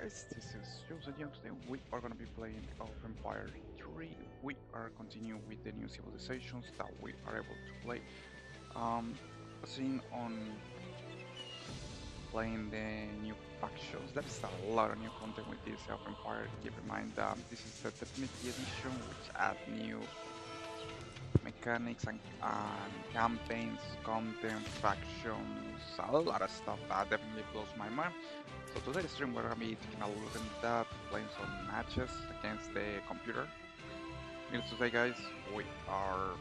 guys, this is Joseph and today we are gonna be playing of Empire 3. We are continuing with the new civilizations that we are able to play. Focusing on playing the new factions. There's a lot of new content with this of Empire. Keep in mind that this is the Definitive Edition, which add new mechanics and campaigns, content, factions, a lot of stuff that definitely blows my mind. So today's stream we're gonna be taking a look at that, playing some matches against the computer. Needless to say guys, we are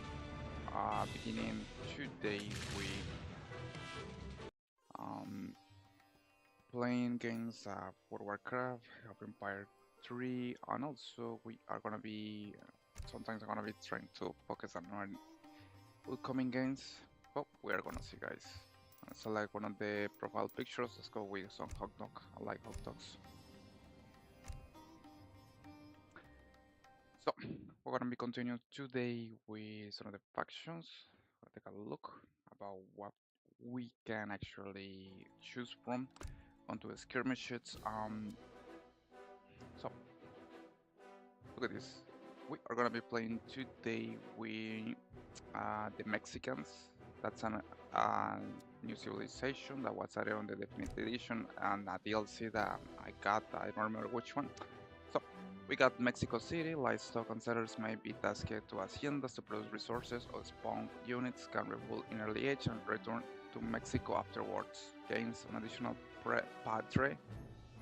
beginning today with um, playing games for Warcraft, of Empire 3, and also we are gonna be, sometimes I'm gonna be trying to focus on our upcoming games. Oh, we are gonna see guys. Select one of the profile pictures, let's go with some hot dog, I like hot dogs. So, we're gonna be continuing today with some of the factions. We'll take a look about what we can actually choose from onto the skirmishes. So, look at this. We are gonna be playing today with the Mexicans. That's an new civilization that was added on the Definitive Edition and a DLC that I got. I don't remember which one. So we got Mexico City. Livestock and settlers may be tasked to haciendas to produce resources or spawn units can revolt in early age and return to Mexico afterwards. Gains an additional padre.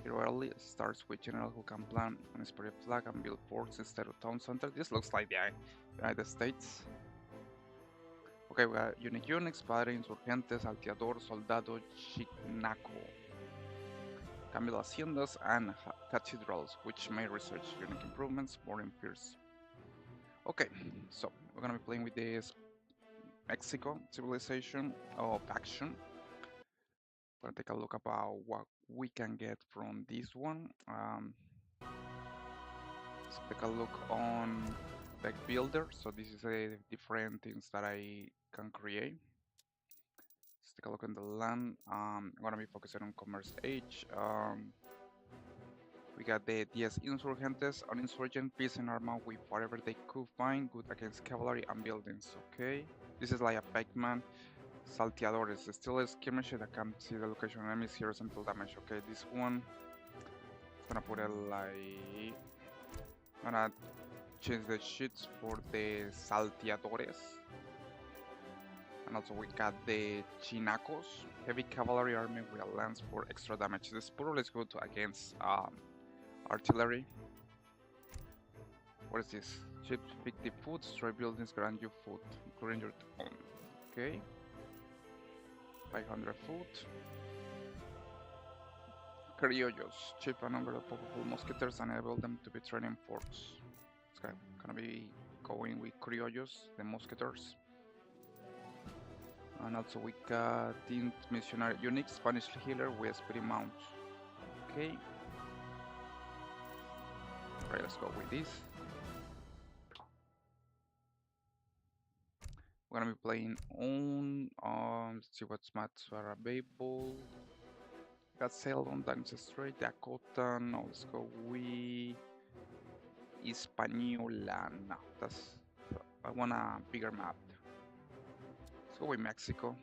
Early starts with general who can plant an spirit flag and build forts instead of town center. This looks like the United States. Okay, we got unique units, padre, insurgente, salteador, soldado, chignaco. Can build haciendas and cathedrals, which may research unique improvements, more in Pierce. Okay, so we're gonna be playing with this Mexico civilization or faction. We're gonna take a look about what we can get from this one. Let's take a look on Deck Builder. So this is a different things that I can create. Let's take a look at the land. I'm gonna be focusing on Commerce Age. We got the Diez Insurgentes, an insurgent piece in armor with whatever they could find, good against cavalry and buildings. Okay, this is like a Pac-Man. Salteadores, still a skirmisher that can see the location of enemies, heroes, and deal damage. Okay, this one, it's gonna put it like, I'm gonna change the sheets for the Salteadores. And also we got the Chinacos, heavy cavalry army with a lance for extra damage. This probably is good against artillery. What is this? Cheap 50 food, destroy buildings, grant you food, including your own. Okay. 500 food. Criollos, chip a number of powerful musketeers and enable them to be trained in forts. It's gonna be going with Criollos, the musketeers. And also we got Tint Missionary, unique Spanish healer with Spirit Mount. Okay. Right, let's go with this. We're gonna be playing on, let's see what mats are available. Got Ceylon, Dance Straight, Dakota, no, let's go with Hispaniola. No, that's, I want a bigger map. Let's go with Mexico.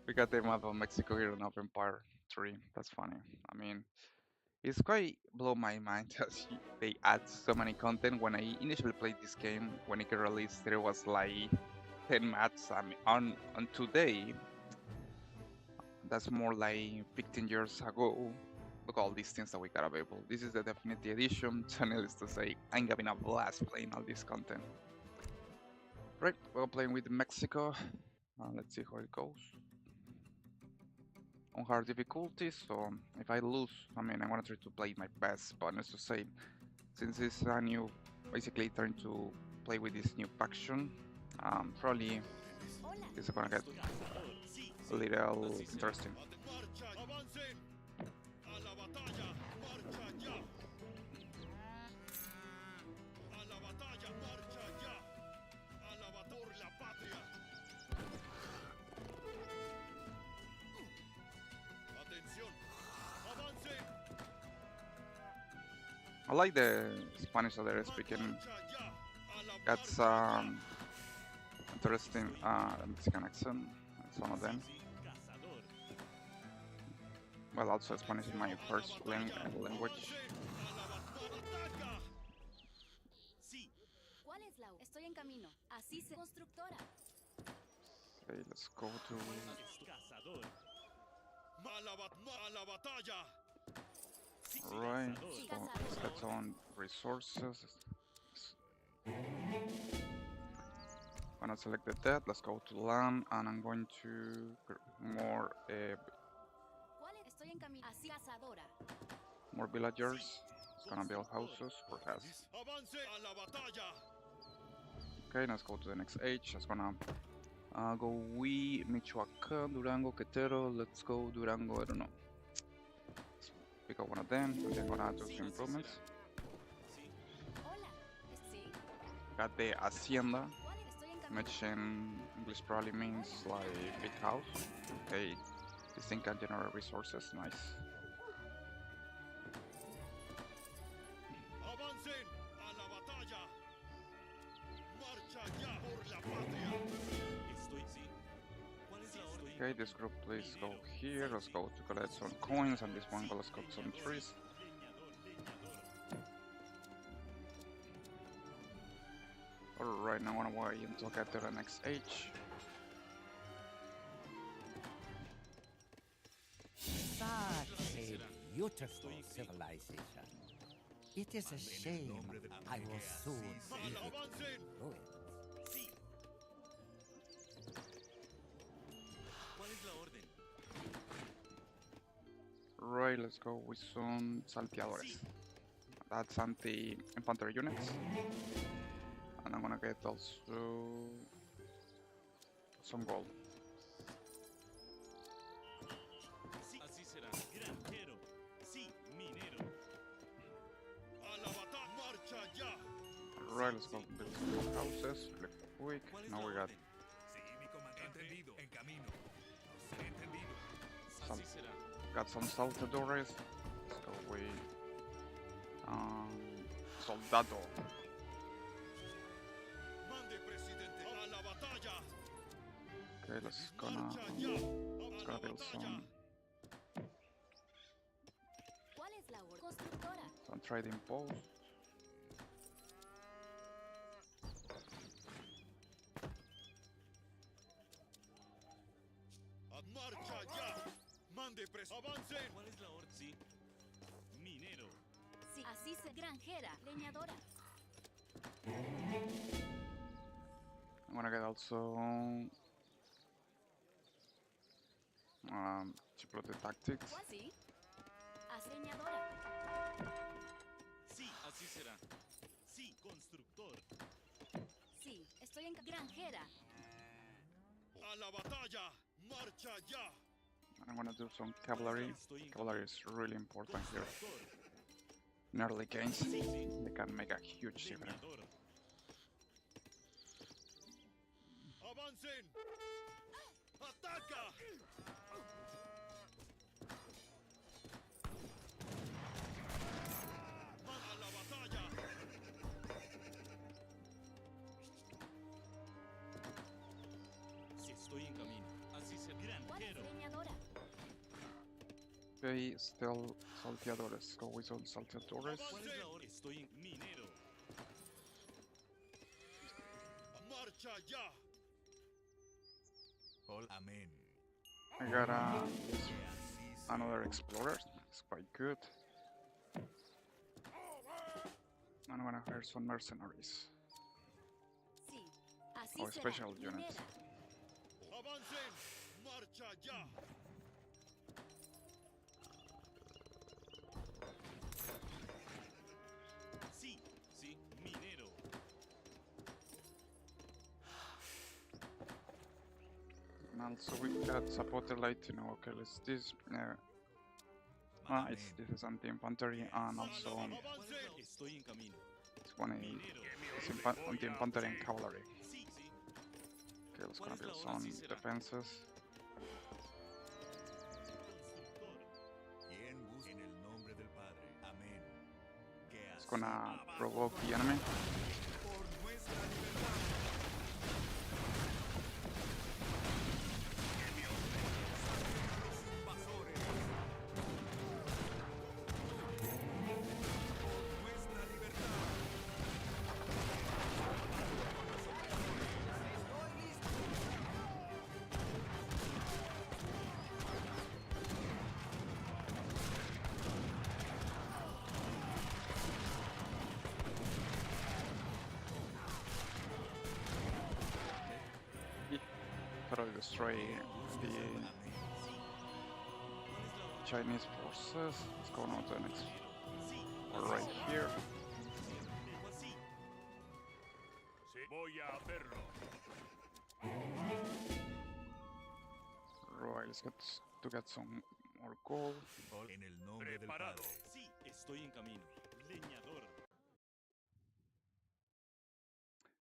We got the map of Mexico here in Open Empire 3. That's funny. I mean, it's quite blow my mind as they add so many content. When I initially played this game, when it got released, there was like 10 maps. I mean, on today, that's more like 15 years ago. Look at all these things that we got available. This is the Definitive Edition. So needless to say, I'm having a blast playing all this content. Right, we're playing with Mexico. Let's see how it goes. On hard difficulty, so if I lose, I mean, I'm gonna try to play my best, but needless to say, since it's a new, basically trying to play with this new faction, probably it's gonna get a little interesting. I like the Spanish that they're speaking. That's interesting Mexican accent. It's one of them. Well, also Spanish is my first language. ¿Cuál es la? Estoy en camino. Así se constructora. Okay, let's go to. Right, so let's get some resources. When I select the debt, let's go to land, and I'm going to more ¿Cuál es? Estoy en camino. Así cazadora. more villagers. It's gonna build houses for us. Okay, let's go to the next age. It's gonna go we Michoacán, Durango, Quetero. Let's go Durango. I don't know. Let's pick up one of them, and then gonna do some improvements. Hola. Sí. Got the hacienda, ¿Cuál es? Estoy en camino. which in English probably means like big house. Okay, this thing can generate resources. Nice. Okay, this group please go here. Let's go to collect some coins, and this one let's cut some trees. Alright, now I wanna wait until get to the next age. Such a beautiful civilization. It is a shame I will soon leave it in ruins. Right, let's go with some salteadores. That's anti-infantry units. And I'm gonna get also some gold. Así será. Granjero. Sí, minero. Right, let's go build some houses really quick. Now we got Sí, mi comandante. Entendido. En camino. Entendido. Sal- Así será. got some salteadores. Let's go with soldado. Okay, let's gonna build ¿Cuál es la orden? Constructora. some trading posts. ¿Cuál es la orden? Sí. Minero. Sí. Así se. Granjera. Leñadora. I'm gonna get also Chiplote tactics. ¿Cuál? Sí. Haz leñadora. Sí, así será. Sí, constructor. Sí. Estoy en granjera. I'm gonna do some cavalry. Cavalry is really important here. In early games, they can make a huge difference. Leñador. Sí, estoy en camino. Así será. ¿Cuál es? Granjero. Leñadora. Okay, still salteadores. Go with some salteadores. ¿Cuál es la orden? Estoy en minero. Amén. I got another explorer. It's quite good. And I'm gonna hire some mercenaries. Sí. Así Oh, será. special units. Minera. Sí, sí, minero. And also we got supported lighting. Okay, let's this. This is anti-infantry and also ¿Cuál es la orden? Estoy en camino. this one is Minero. anti-infantry and cavalry. Sí, sí. Okay, let's ¿Cuál gonna es la build hora? some Sí será. defenses. Constructor. ¿Quién busca en el nombre del Padre? Amén. Que It's gonna provoke the enemy. Totally destroy the Chinese forces. Let's go on to the next one right here. Voy a hacerlo. Right, let's get some more gold. En el nombre del Padre. Sí, estoy en camino. Leñador.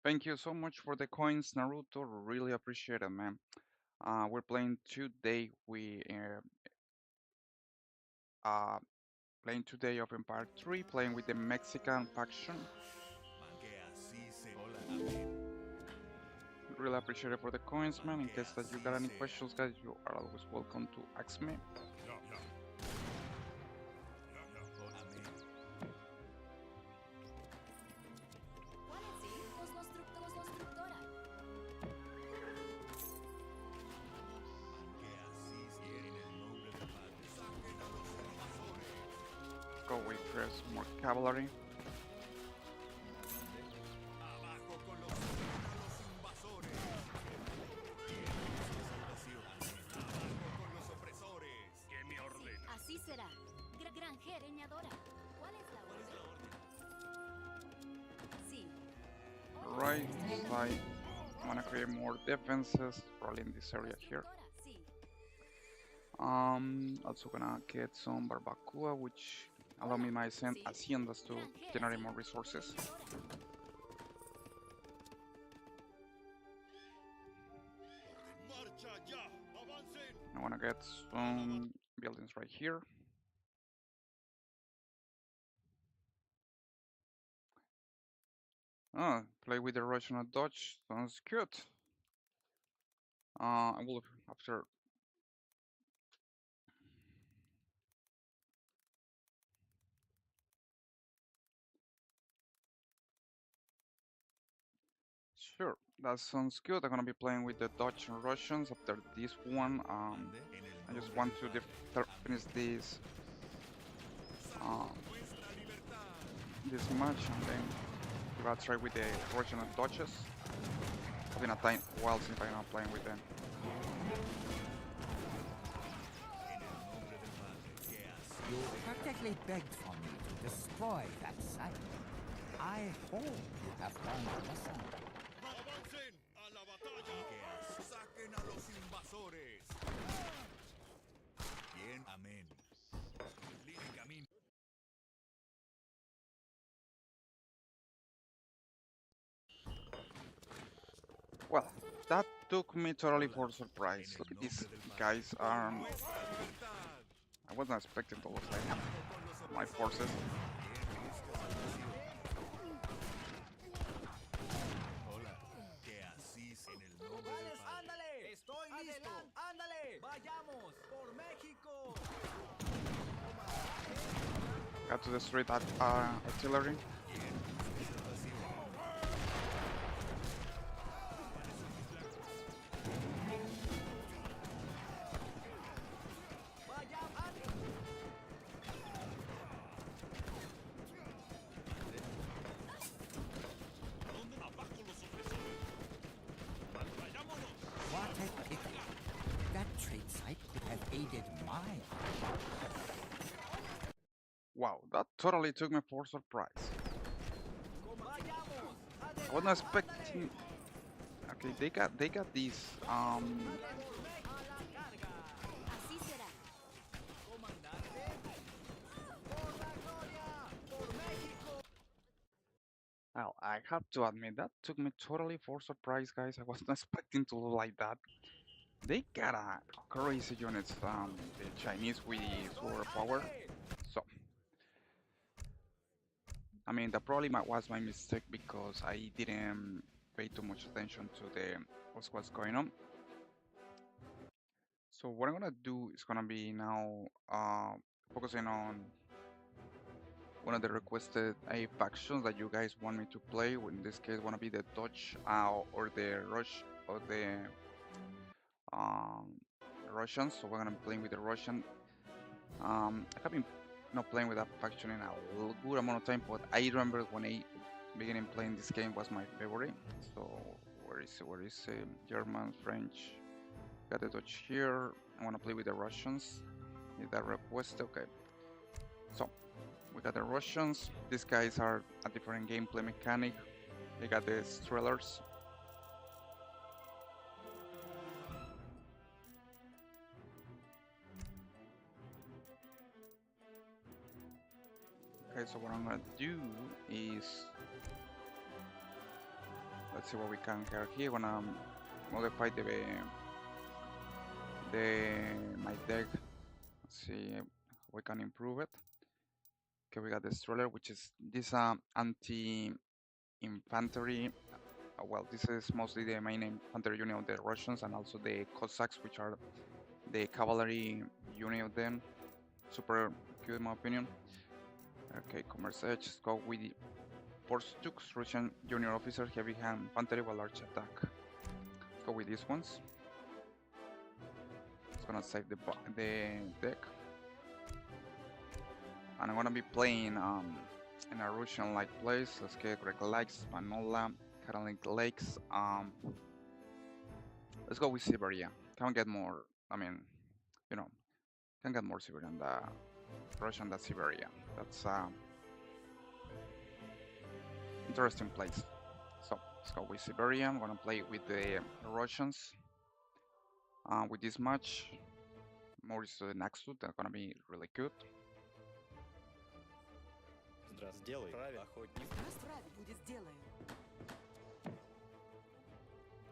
Thank you so much for the coins, Naruto. Really appreciate it, man. We're playing today. Playing today of Empire 3, playing with the Mexican faction. Que así se. Hola, amén. Really appreciate it for the coins, man. In case that you got any questions, guys, you are always welcome to ask me. Ya, ya. Ya, ya. Amén. ¿Cuál es? Sí, constructora. Que así sea en el nombre del Padre. Saquen a los invasores. Go with first more cavalry. Abajo con los invasores. Abajo con los opresores. Que me ordena. Así será. Granjera leñadora. ¿Cuál es la orden? Sí. Right side. I wanna create more defenses, probably in this area here. Constructora, sí. Also gonna get some barbacoa, which allow me my haciendas to generate more resources. Marcha ya. Avancen. I wanna get some buildings right here. Oh, play with the Russian and Dutch sounds good. I will after. Sure, that sounds good. I'm gonna be playing with the Dutch and Russians after this one. I just want to finish this this match and then give a try with the Russian and Dutches. It's been a while since I'm not playing with them. You practically begged for me to destroy that site. I hope you have learned a lesson. Avancen a la batalla. Saquen a los invasores. Bien, amén. Libre camino. Well, that took me totally for surprise. Look at these guys. I wasn't expecting to look like my forces. Hola. Que así sea en el nombre del Padre. ¡Ándale! ¡Estoy listo! ¡Ándale! ¡Vayamos! ¡Por México! Got to destroy that artillery. What a pity. That trade site could have aided my Wow, that totally took me for surprise. I wasn't expecting. Okay, they got these Así será. well, I have to admit that took me totally for surprise, guys. I wasn't expecting to look like that. They got a crazy units, the Chinese with solar power. So I mean, that probably was my mistake because I didn't pay too much attention to the what's going on. So what I'm gonna do is gonna be now focusing on one of the requested factions that you guys want me to play. In this case, wanna be the Dutch or the Rush or the um, Russians. So we're gonna be playing with the Russian. I have been not playing with that faction in a good amount of time, but I remember when I beginning playing this game was my favorite. So where is it? Where is it? German, French. Got the Dutch here. I want to play with the Russians. Is that request? Okay. So we got the Russians. These guys are a different gameplay mechanic. They got the Strelers. Okay, so what I'm gonna do is let's see what we can get here. I'm gonna modify my deck. Let's see if we can improve it. Okay, we got the Stroller, which is this anti-infantry. Well, this is mostly the main infantry unit of the Russians, and also the Cossacks, which are the cavalry unit of them. Super cute in my opinion. Okay, Commerce Edge. Let's go with the Forstux, Russian junior officer, heavy hand infantry, while large attack. Let's go with these ones. It's gonna save the deck. And I'm gonna be playing in a Russian-like place. Let's get Greek Lakes, Manola, Carolingic Lakes. Let's go with Siberia. Can't get more. I mean, you know, can get more Siberian than Russian than Siberia. That's interesting place. So let's go with Siberia. I'm gonna play with the Russians. With this match, Morris Naxu, that's gonna be really good. Сделай, охотник. Правильно, будет сделаю.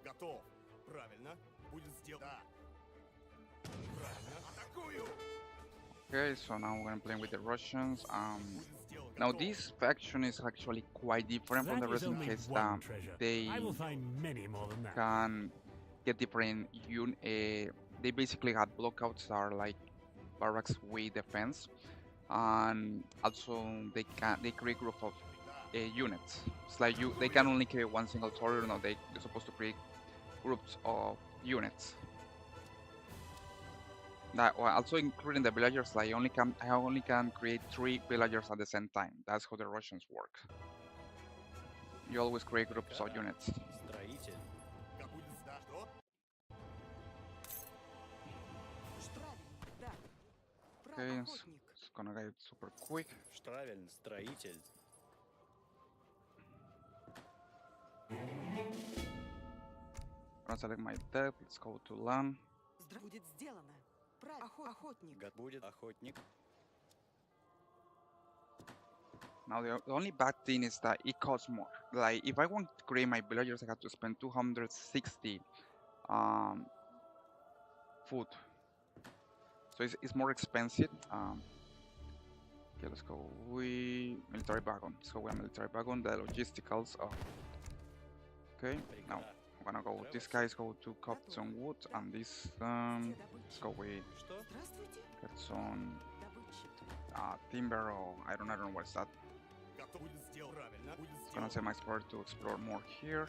Готов. Правильно. Будет сделано. Да. Правильно. Атакую. Okay, so now we're gonna play with the Russians. Будет сделано. Now Готов. this faction is actually quite different from the rest in case that they I will find many more than that. can get different they basically have blockouts that are like barracks with defense, and also they create group of units. It's like they can only create one single turret. No, they're supposed to create groups of units. That well, also including the villagers. Like I only can create 3 villagers at the same time. That's how the Russians work. You always create groups of units. Строитель. Как будет сда- Что? Правильно, да. Okay, Охотник. it's gonna get super quick. Правильно, строитель. Gonna select my deck. Let's go to land. Будет сделано. Охотник. Будет охотник. Now the only bad thing is that it costs more. Like if I want to create my villagers, I have to spend 260 food. So it's more expensive. Okay, let's go with military wagon. So we have military wagon, the logisticals. Okay, now I'm gonna go. These guys go to cut some wood, and this let's go with Что? Здравствуйте. get some Добытчик. timber or I don't know what's that. Готов. Будет сделано. Правильно. Будет Gonna сделано. send my explorer to explore more here.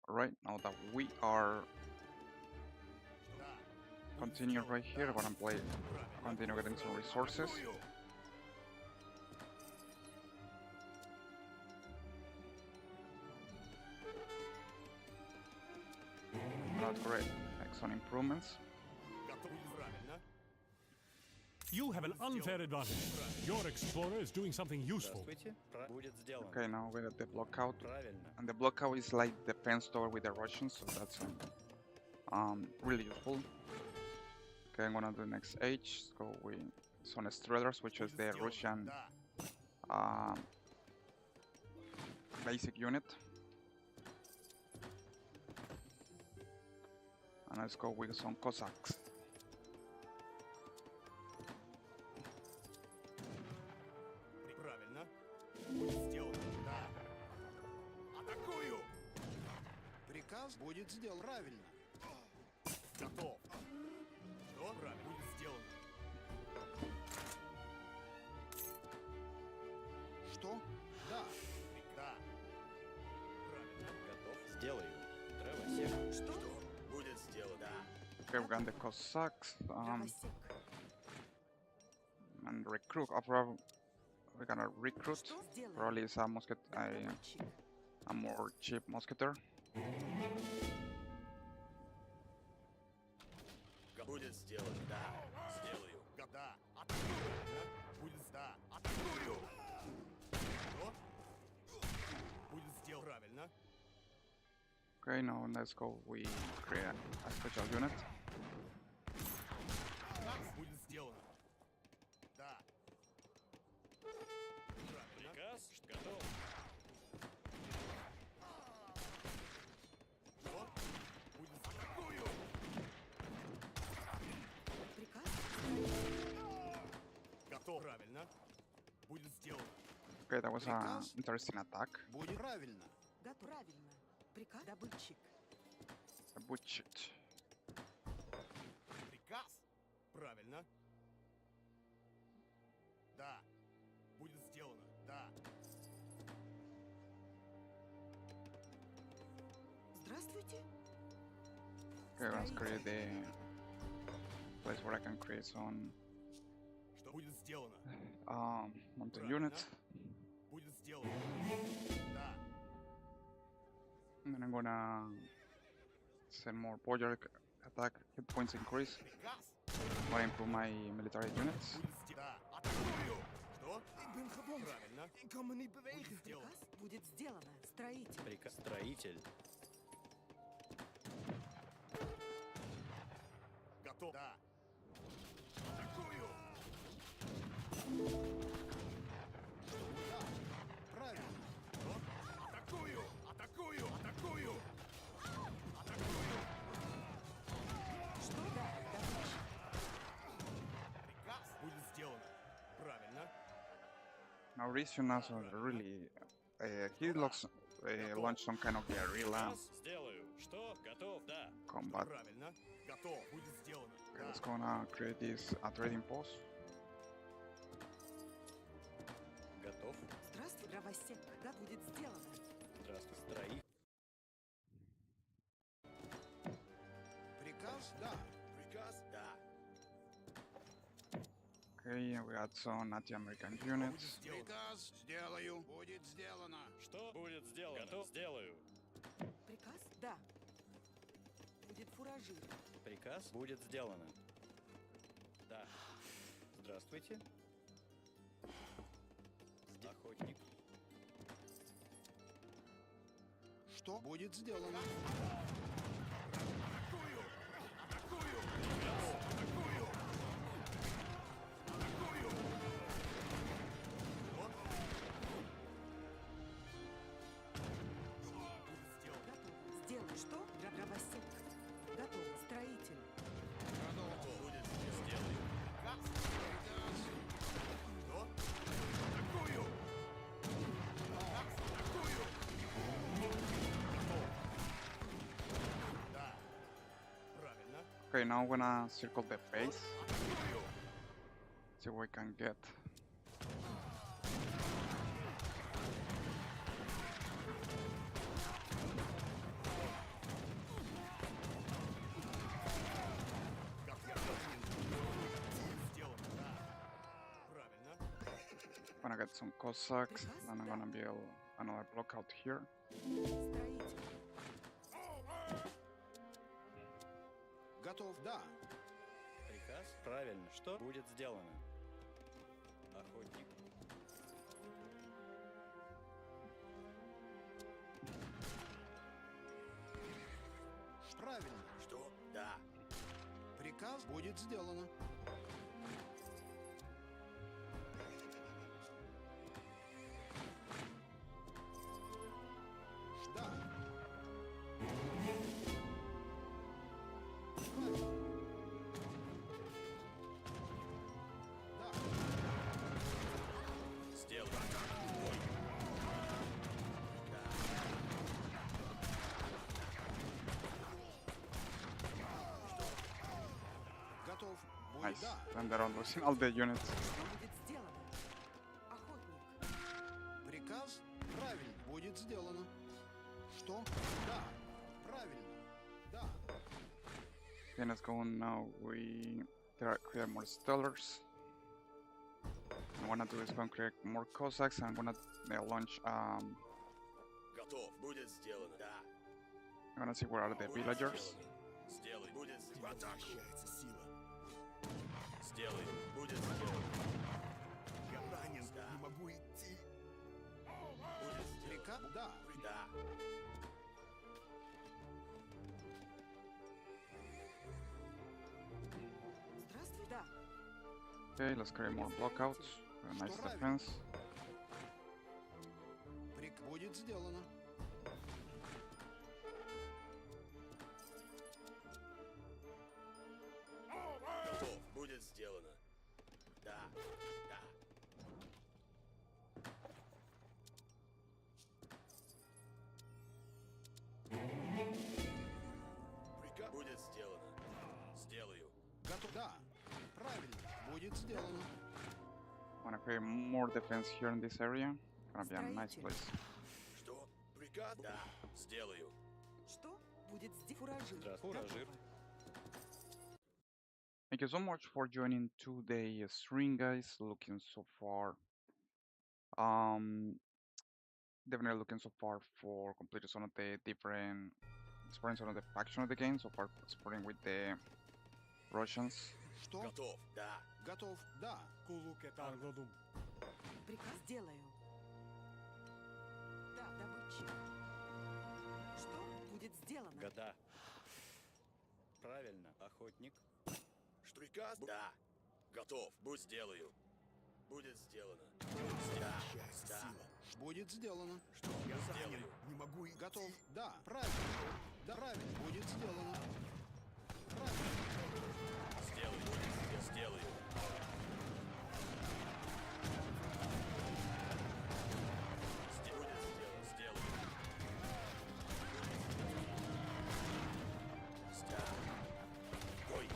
Alright, now that we are Да. continue right here, I'm gonna play continue getting some resources. Атакую. Not great. Make some improvements. Готов. Будет правильно. You have an unfair advantage. Your explorer is doing something useful. Здравствуйте. Будет сделано. Okay, now we got the blockout. Правильно. And the blockout is like defense tower with the Russians, so that's really useful. Okay, I'm gonna do the next age. Let's go with some Strelers, which is the Russian Да. basic unit. And let's go with some Cossacks. Правильно. Будет сделано. Да. Атакую! Приказ будет сделан правильно. Готов. Что? Правильно. Будет сделано. Что? Да. Да. Правильно. Готов. Сделаю. Дровосек. Что? Будет сделано. Да. Okay, we got the Cossacks. Дровосек. And recruit. We're gonna recruit. Что сделаем? Probably is a Добытчик. a more cheap musketeer. Будет сделано. Да. Сделаю. Да. Атакую. Будет. Да. Атакую. Что? Будет сделано. Правильно. Okay, now let's go. We create a special unit. Будет сделано. Да. Правильно. Приказ. Готов. Что? Будет. Атакую. Приказ. Готов. Правильно. Будет сделано. Okay, that was an Приказ. interesting attack. Будет правильно. Готов. Правильно. Приказ. Добытчик. A butchit. Приказ. Правильно. Да. Будет сделано. Да. Здравствуйте. Okay, let's create the place where I can create some Что будет сделано? mountain Правильно. units. Будет сделано. Да. And then I'm gonna send more border attack hit points increase. Приказ. Gonna improve my military units. Будет сделано. Да. Атакую. Что? Правильно. Будет сделано. Приказ будет сделано. Строитель. Приказ. Строитель. Готов. Да. Атакую. Правильно. Что? Атакую. Атакую. Атакую. Атакую. Что? Да. Добытчик. Приказ. Будет сделано. Правильно. Now Rishuna really he looks launched some kind of guerrilla Приказ. Сделаю. Что? Готов. Да. combat. Правильно. Готов. Будет сделано. Okay, Да. let's gonna create this trading post. Готов. Здравствуй, дровосек. Да, будет сделано. Здравствуй. Строитель. Приказ? Да. Приказ. Да. Okay, we got some anti-American Будет units. сделано. Приказ сделаю. Будет сделано. Что? Будет сделано. Готов. Сделаю. Приказ? Да. Будет фуражир. Приказ. Будет сделано. Да. Здравствуйте. Охотник. Что будет сделано? Атакую. Атакую. Атакую. Атакую. Вот. Будет сделано. Готов. Сделай. Что? Дровосек. Готов. Строитель. Будет сделано. Приказ. Что? Атакую. Приказ. Атакую. Готов. Да. Правильно. Okay, now I'm gonna circle the base. Атакую. See what we can get. Как я должен. Будет сделано. Да. Правильно. Gonna get some Cossacks. Then I'm gonna build another block out here. Строитель. Готов? Да. Приказ. Правильно. Что? Будет сделано. Охотник. Правильно. Что? Да. Приказ будет сделано. Да. Nice. Да. And they're losing all the units. Что будет сделано? Охотник. Приказ? Правильно. Будет сделано. Что? Да. Правильно. Да. Okay, let's go on now. We create more stellars. I wanna do is gonna create more Cossacks. I'm gonna launch. Готов. Будет сделано. Да. I'm gonna see where are the villagers. Сделай. Будет сделано. Возвращается сила. Сделай. Будет сделано. Я ранен. Не могу идти. Будет сделано. Приказ? Да. Да. Здравствуй. Да. Okay, let's create more blockouts. A nice defense. Будет сделано. Готов. Будет сделано. Да. Да. Приказ. Будет сделано. Сделаю. Готов. Да. Правильно. Будет сделано. Wanna create more defense here in this area. Gonna be a nice place. Что? Приказ? Да. Сделаю. Что будет сделано? Фуражир. Здравствуй. Готово. Фуражир. Thank you so much for joining today's stream, guys. Looking so far. Definitely looking so far for completing some of the different exploring some of the faction of the game. So far exploring with the Russians. Что? Готов. Да. Готов. Да. Argodum. Приказ делаю. Да, добытчик. Что будет сделано? Года. Правильно. Охотник. Что приказ? Да. Готов. Будь сделаю. Будет сделано. Да. Да. Будет сделано. Что? Я сделаю. Не могу идти. Готов. Да. Правильно. Да. Правильно. Будет сделано. Правильно. Сделаю. Будет сделаю. Будет сделано. Сделаю. Ой.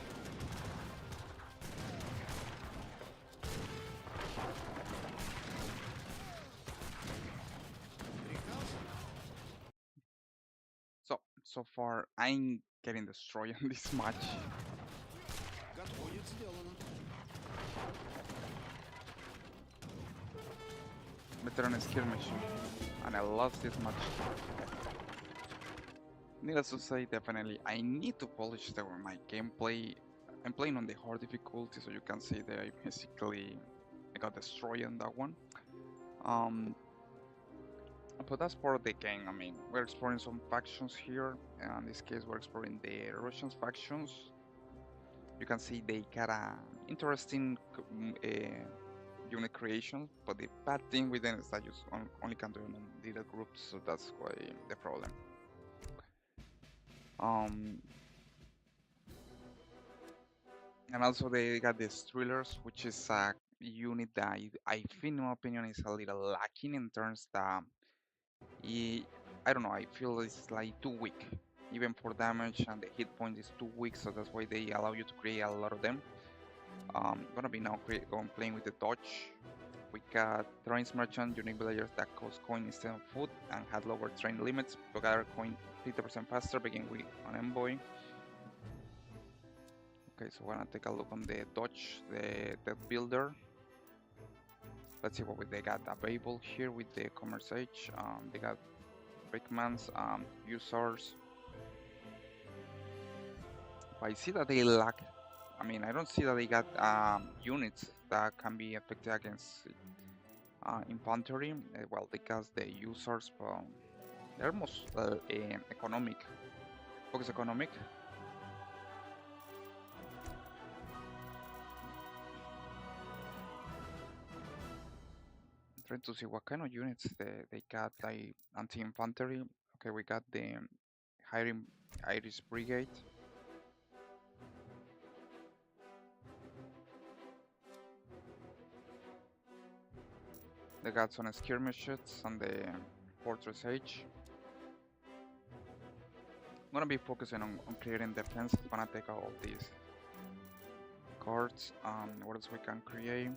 Приказ? So far I'm getting destroyed in this match. Готов. Будет сделано. Veteran skirmish, and I lost this match. Needless to say, definitely I need to polish my gameplay. I'm playing on the hard difficulty, so you can see that I got destroyed on that one. But that's part of the game. I mean, we're exploring some factions here. In this case, we're exploring the Russian factions. You can see they got a interesting unit creation, but the bad thing with them is that you only can do it on little groups, so that's why the problem. And also they got the Thrillers, which is a unit that I think, in my opinion, is a little lacking in terms that I don't know, I feel it's like too weak. Even for damage, and the hit point is too weak, so that's why they allow you to create a lot of them. Gonna be now playing with the Dodge. We got Trains Merchant, unique villagers that cost coin instead of food and had lower train limits, but gather coin 50% faster, begin with an envoy. Okay, so we're gonna take a look on the Dodge, the builder. Let's see what they got available here with the Commerce Age. They got Brickmans, users. I see that they lack. I mean, I don't see that they got units that can be effective against infantry. Well, because the users, they're most economic. Focus economic. I'm trying to see what kind of units they got, like anti-infantry. Okay, we got the Irish Brigade. They got some skirmishes on the Fortress Age. I'm gonna be focusing on clearing defense. I'm gonna take out all these cards. What else we can create?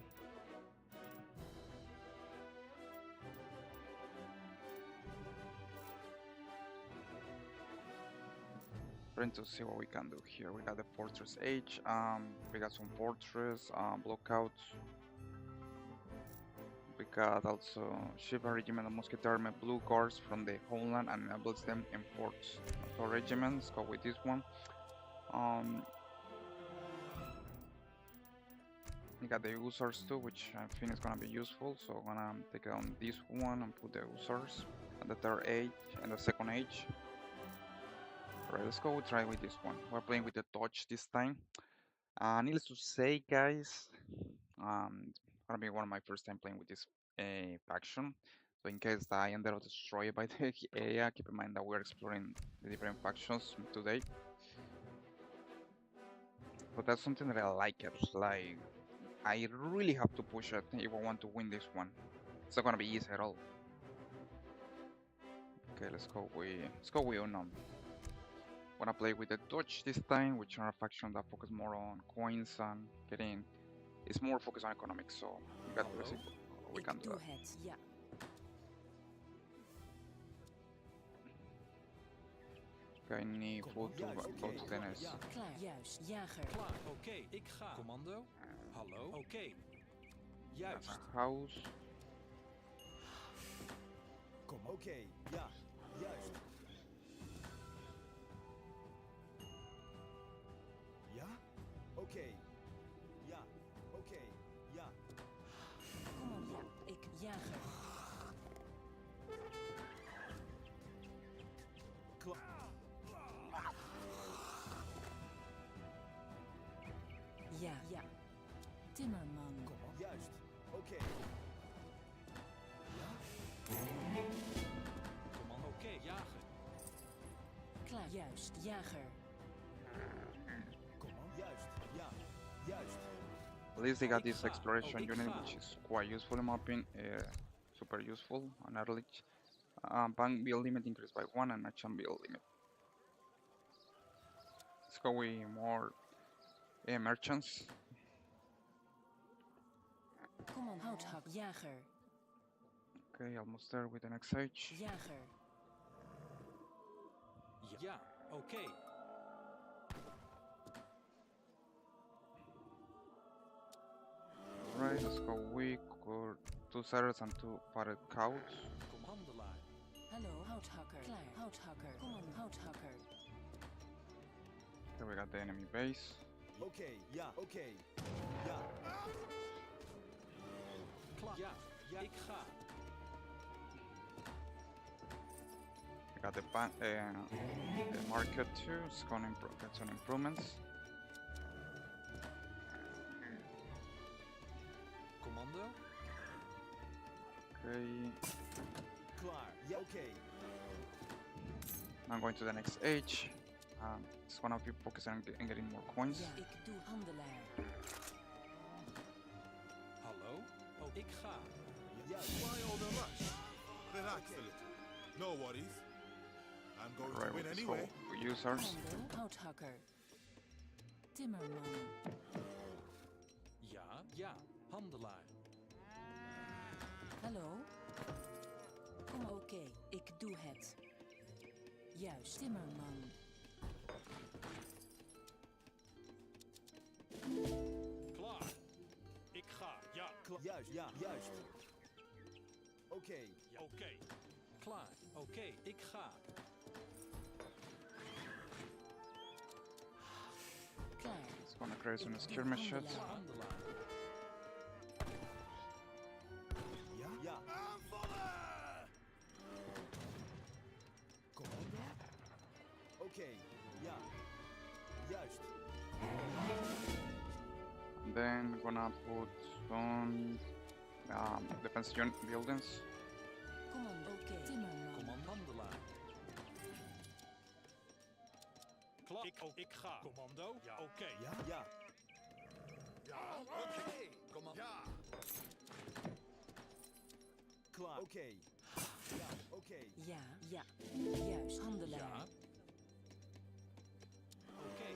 Trying to see what we can do here. We got the Fortress Age. We got some Fortress, Blockouts. We got also Shiva Regiment of Musketeer Army blue cards from the homeland and enables them in forts. So regiments, go with this one. We got the Usars too, which I think is gonna be useful. So I'm gonna take it on this one and put the Usars on the third age and the second age. Alright, let's go try with this one. We're playing with the Dodge this time. Needless to say, guys, gonna be one of my first time playing with this faction. So in case I end up destroyed by the area, keep in mind that we're exploring the different factions today. But that's something that I like it. Like, I really have to push it if I want to win this one. It's not gonna be easy at all. Okay, let's go with Unum. Wanna play with the Dutch this time, which are a faction that focus more on coins and getting. It's more focused on economics, so we got to see what we can do that. Ja. Okay, I need food to go to the next Klaar. Juist. Jager. Klaar, oké, ik ga. Commando? Hallo? Oké. Juist. house. Kom, oké, ja, juist. Ja? Oké. Ja, oké, ja. Kom op, ja. Ik jager. Klaar. Ja. Ja. Timmerman. Kom op. Juist, oké. Ja? Commando, oké, jagen. Klaar. Juist. Jager. Kom op. Juist, ja, juist. At least they got this exploration unit, which is quite useful in mapping. Super useful on early. Bank build limit increased by 1 and action build limit. Let's go with more merchants. Kom op, houthak. Jager. Okay, almost there with the next age. Jager. Ja, oké. Right, let's go with 2 satyrs and 2 fatted cows. Kom, handelaar. Hallo, houthakker. Klaar. Houthakker. Kom op, houthakker. Okay, we got the enemy base. Oké, ja, oké. Ja. Klaar. Ja, ja, ik ga. We got the market too. It's gonna get some improvements. Commando. Okay, Klaar. Ja, oké. I'm going to the next age. It's gonna be focusing on getting more coins. Ja, ik doe handelaar. Hallo? Oh, ik ga. Ja, Why all the rush? Relax a little. No worries. I'm going Right, to win let's anyway. go. We use ours. Commando, houthakker. Timmerman. ja, ja. Handelaar. Hallo? Kom oké, ik doe het. Juist, Timmerman. Klaar. Ik ga. Ja. Juist, ja, juist. Oké. Ja, oké. Klaar. Oké, ik ga. Klaar. It's gonna create some skirmishes. Handelaar. Ja? Ja. Aanvallen! Commando? Oké, ja. Juist. Then we're gonna put some defense unit buildings. Commando, oké. Timmerman. Commandandelaar. Klaar. Ik ga. Commando? Ja, oké. Ja? Ja. Ja, oké. Kom op. Ja. Klaar. Oké. Ja, oké. Ja, ja. Juist, handelaar. Ja. Oké.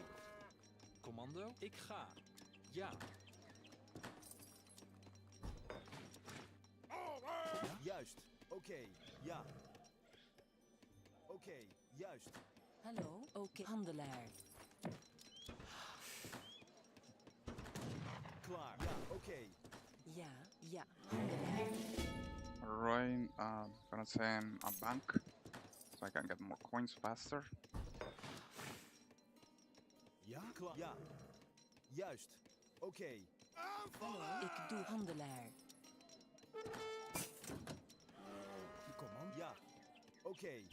Commando? Ik ga. Ja. Juist. Oké. Ja. Oké. Juist. Hallo, oké. Handelaar. Klaar. Ja. Oké. Ja, ja. Handelaar. Right, gonna send a bank so I can get more coins faster. Ja. Klaar. Ja. Juist. Oké. Hallo, ik doe handelaar. Command. Ja. Oké.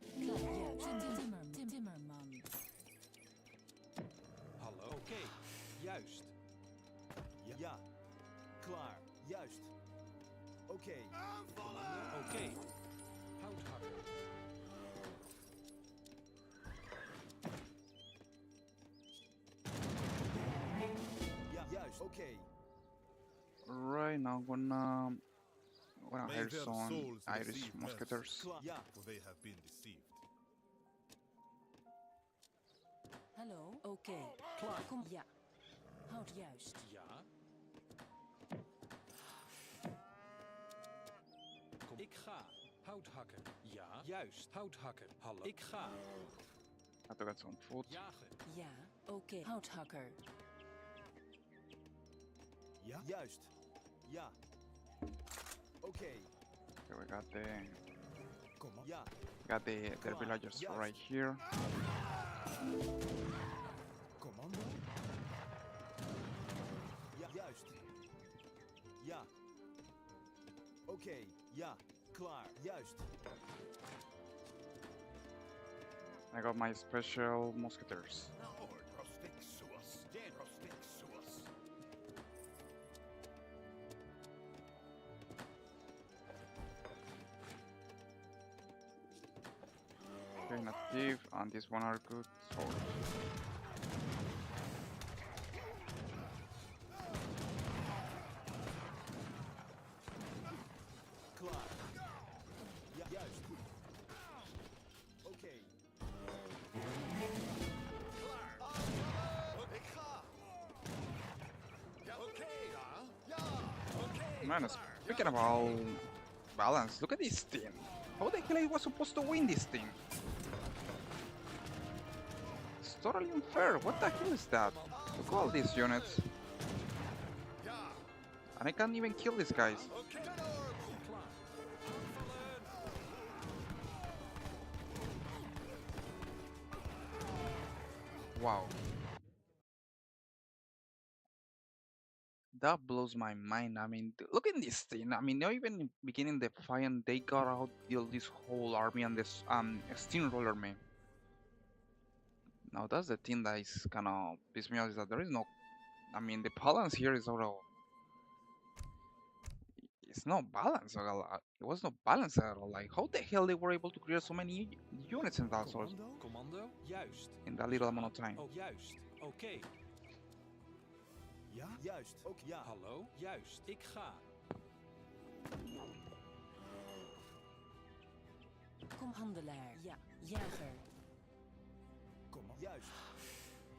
Klaar, ja. Timmerman. Hallo. Oké. Juist. Ja. Ja. Klaar. Juist. Oké. Oké. Houthakker. Ja. Juist. Oké. Right now, gonna May hire their some souls Irish receive musketeers. Klaar. Ja. for they have been deceived. Hallo, oké. Klaar, kom. Ja. Houd juist. Ja. Kom. Ik ga. Houthakker. Ja. Juist. Houthakker. Hallo. Ik ga. Have to get some food. Jagen. Ja, oké. Houthakker. Ja. Juist. Ja. Oké. Okay, we got Command. Ja. their villagers right here. Commando. Ja. Juist. Ja. Oké. Ja. Klaar. Juist. I got my special musketeers. Okay, native, and this one are good swords. Klaar. Ja. Juist. Oké. Klaar. Ik ga. Ja. Oké. Ja. Oké. Man, speaking about balance, look at this team. How the hell I was supposed to win this team? It's totally unfair. What the hell is that? Look at all these units. And I can't even kill these guys. Klaar. Wow. That blows my mind. I mean, look at this thing. I mean, not even beginning the fight, and they got out this whole army and this steamroller man. Now that's the thing that is kind of piss me off, is that there is no. I mean, the balance here is sort of. It's not balanced at all. It was not balanced at all. Like, how the hell they were able to create so many units in that sort, Commando. Commando. Juist. in that little amount of time? Oh, juist. Oké. Ja. Juist. Ook ja. Hallo. Juist. Ik ga. Kom handelaar. Ja, jager. Commando. Juist.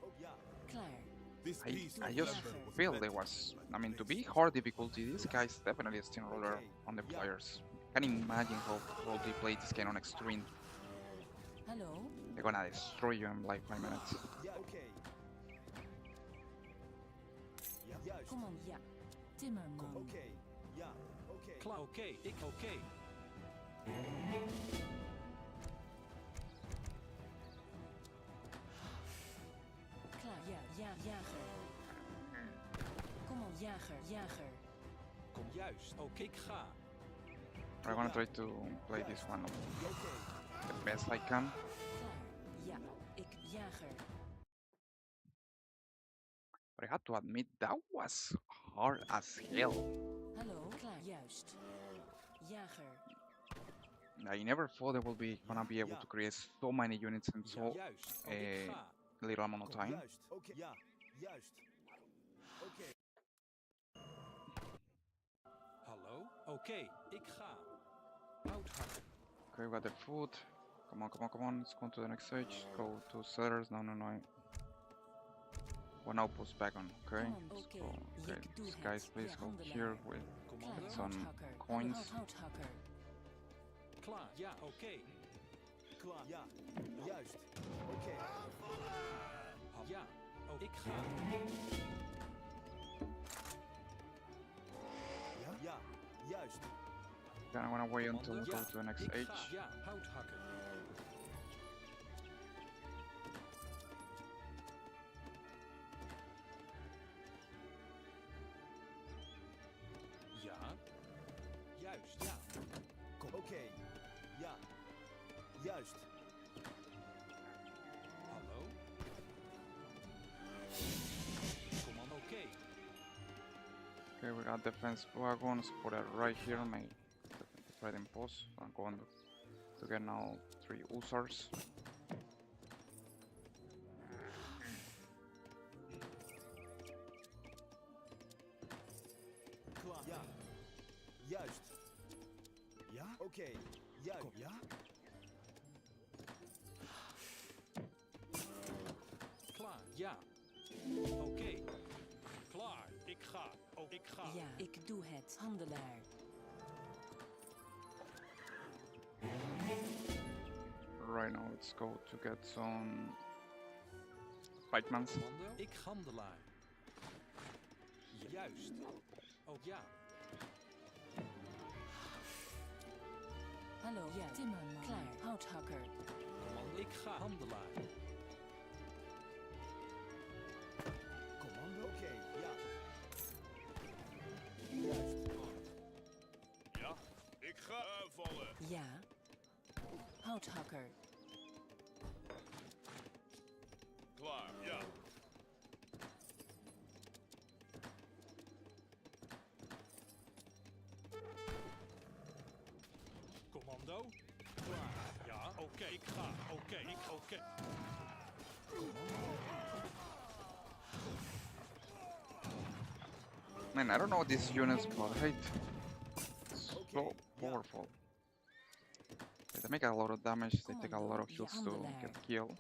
Ook ja. Klaar. This piece I of just lumber was feel meant there to was. be I mean, to be replaced. hard difficulty, this guy's definitely a steamroller on the Yeah. players. Can imagine how they play this game on extreme. Hallo. They're gonna destroy you in like 5 minutes. Ja. Oké. Ja. Juist. Kom on, ja. Timmerman. Oké. Ja. Oké. Klaar. Oké. Ik. Oké. Klaar, ja, ja, jager. Kom on, jager, jager. Kom juist. Oké. Ik ga. I'm gonna try to play this one Oké. the best I can. Klaar, ja. Ik, jager. But I have to admit that was hard as hell. Hallo, klaar, juist. Jager. I never thought they would be gonna be able Yeah. to create so many units in Ja, so juist. Oh, eh, ik ga. little amount of time. Juist. Oké. Ja. Juist. Oké. Hallo. Oké. Ik ga. Houthakker. Okay, we got the food. Come on, come on, come on. Let's go to the next stage. Go to sellers. No, no, no. One outpost back on. Okay. Come on, Let's okay. go. Okay. Jek These Duhet, guys, please ja, go handelaar. here with Commando. get some Houthakker. coins. Houthakker. Klaar. Ja, oké. Klaar. Ja. Juist. Oké. Ja. Oh, ik ga. Ja. Ja. Juist. Then I'm gonna wait until we Commando. go Ja, to the next ik age. ga. Ja, houthakker. Ja. Juist, ja. Oké. Ja. Juist. Hallo? Commando, oké. Okay, we got defense wagons put it right here, my trading post. I'm going to get now 3 Usars. Klaar. Ja. Juist. Ja. Oké. Juist. Ja. Klaar, ja. Oké. Klaar, ik ga. Oh, ik ga. Ja, ik doe het. Handelaar. Right now, let's go to get some pikemen. Commando, ik handelaar. Juist. Oh ja. Hallo, ja. Timmerman. Klaar. Houthakker. Commando, ik ga handelaar. Commando. Oké. Ja. Juist. Ja, ik ga aanvallen. Ja. Houthakker. Klaar, ja. Commando. Klaar. Ja, oké, ik ga. Oké. Man, I don't know these units, but hey, so powerful. They make a lot of damage, they take a lot of heals to get killed.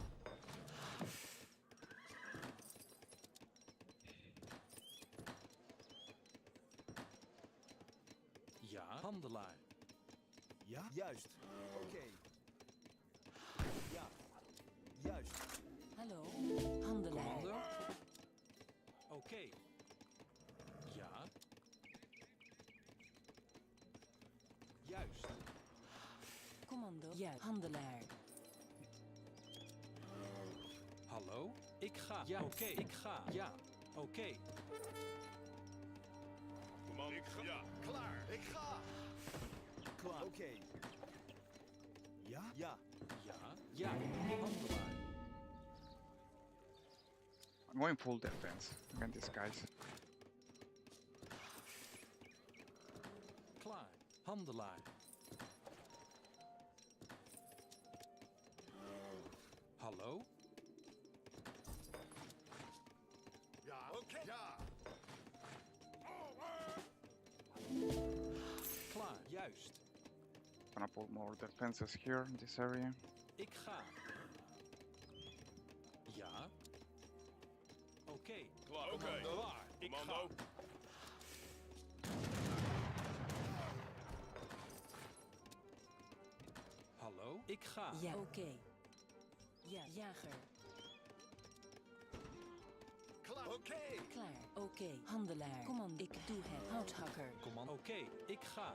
Ja, handelaar. Ja. Juist. Oké. Ja. Juist. Hallo. Handelaar. Commando. Oké. Ja. Juist. Commando. Ja. Handelaar. Hallo? Ik ga. Ja, oké. Ik ga. Ja. Oké. Man, ik ga. Ja, klaar, ik ga. Klaar. Oké. Ja. Ja. Ja. Ja. Handelaar. I'm going full defense against these guys. Klaar. Handelaar. Hallo? Ja, oké. Ja. Klaar. Juist. Gonna put more defenses here in this area. Ik ga. Ja. Oké. Klaar, oké. Klaar. Ik ga. Commando. Hallo? Ik ga. Ja. Oké. Ja. Jager. Klaar, oké. Klaar. Oké. Handelaar. Commando. Ik doe het. Houthakker. Commando. Oké, ik ga.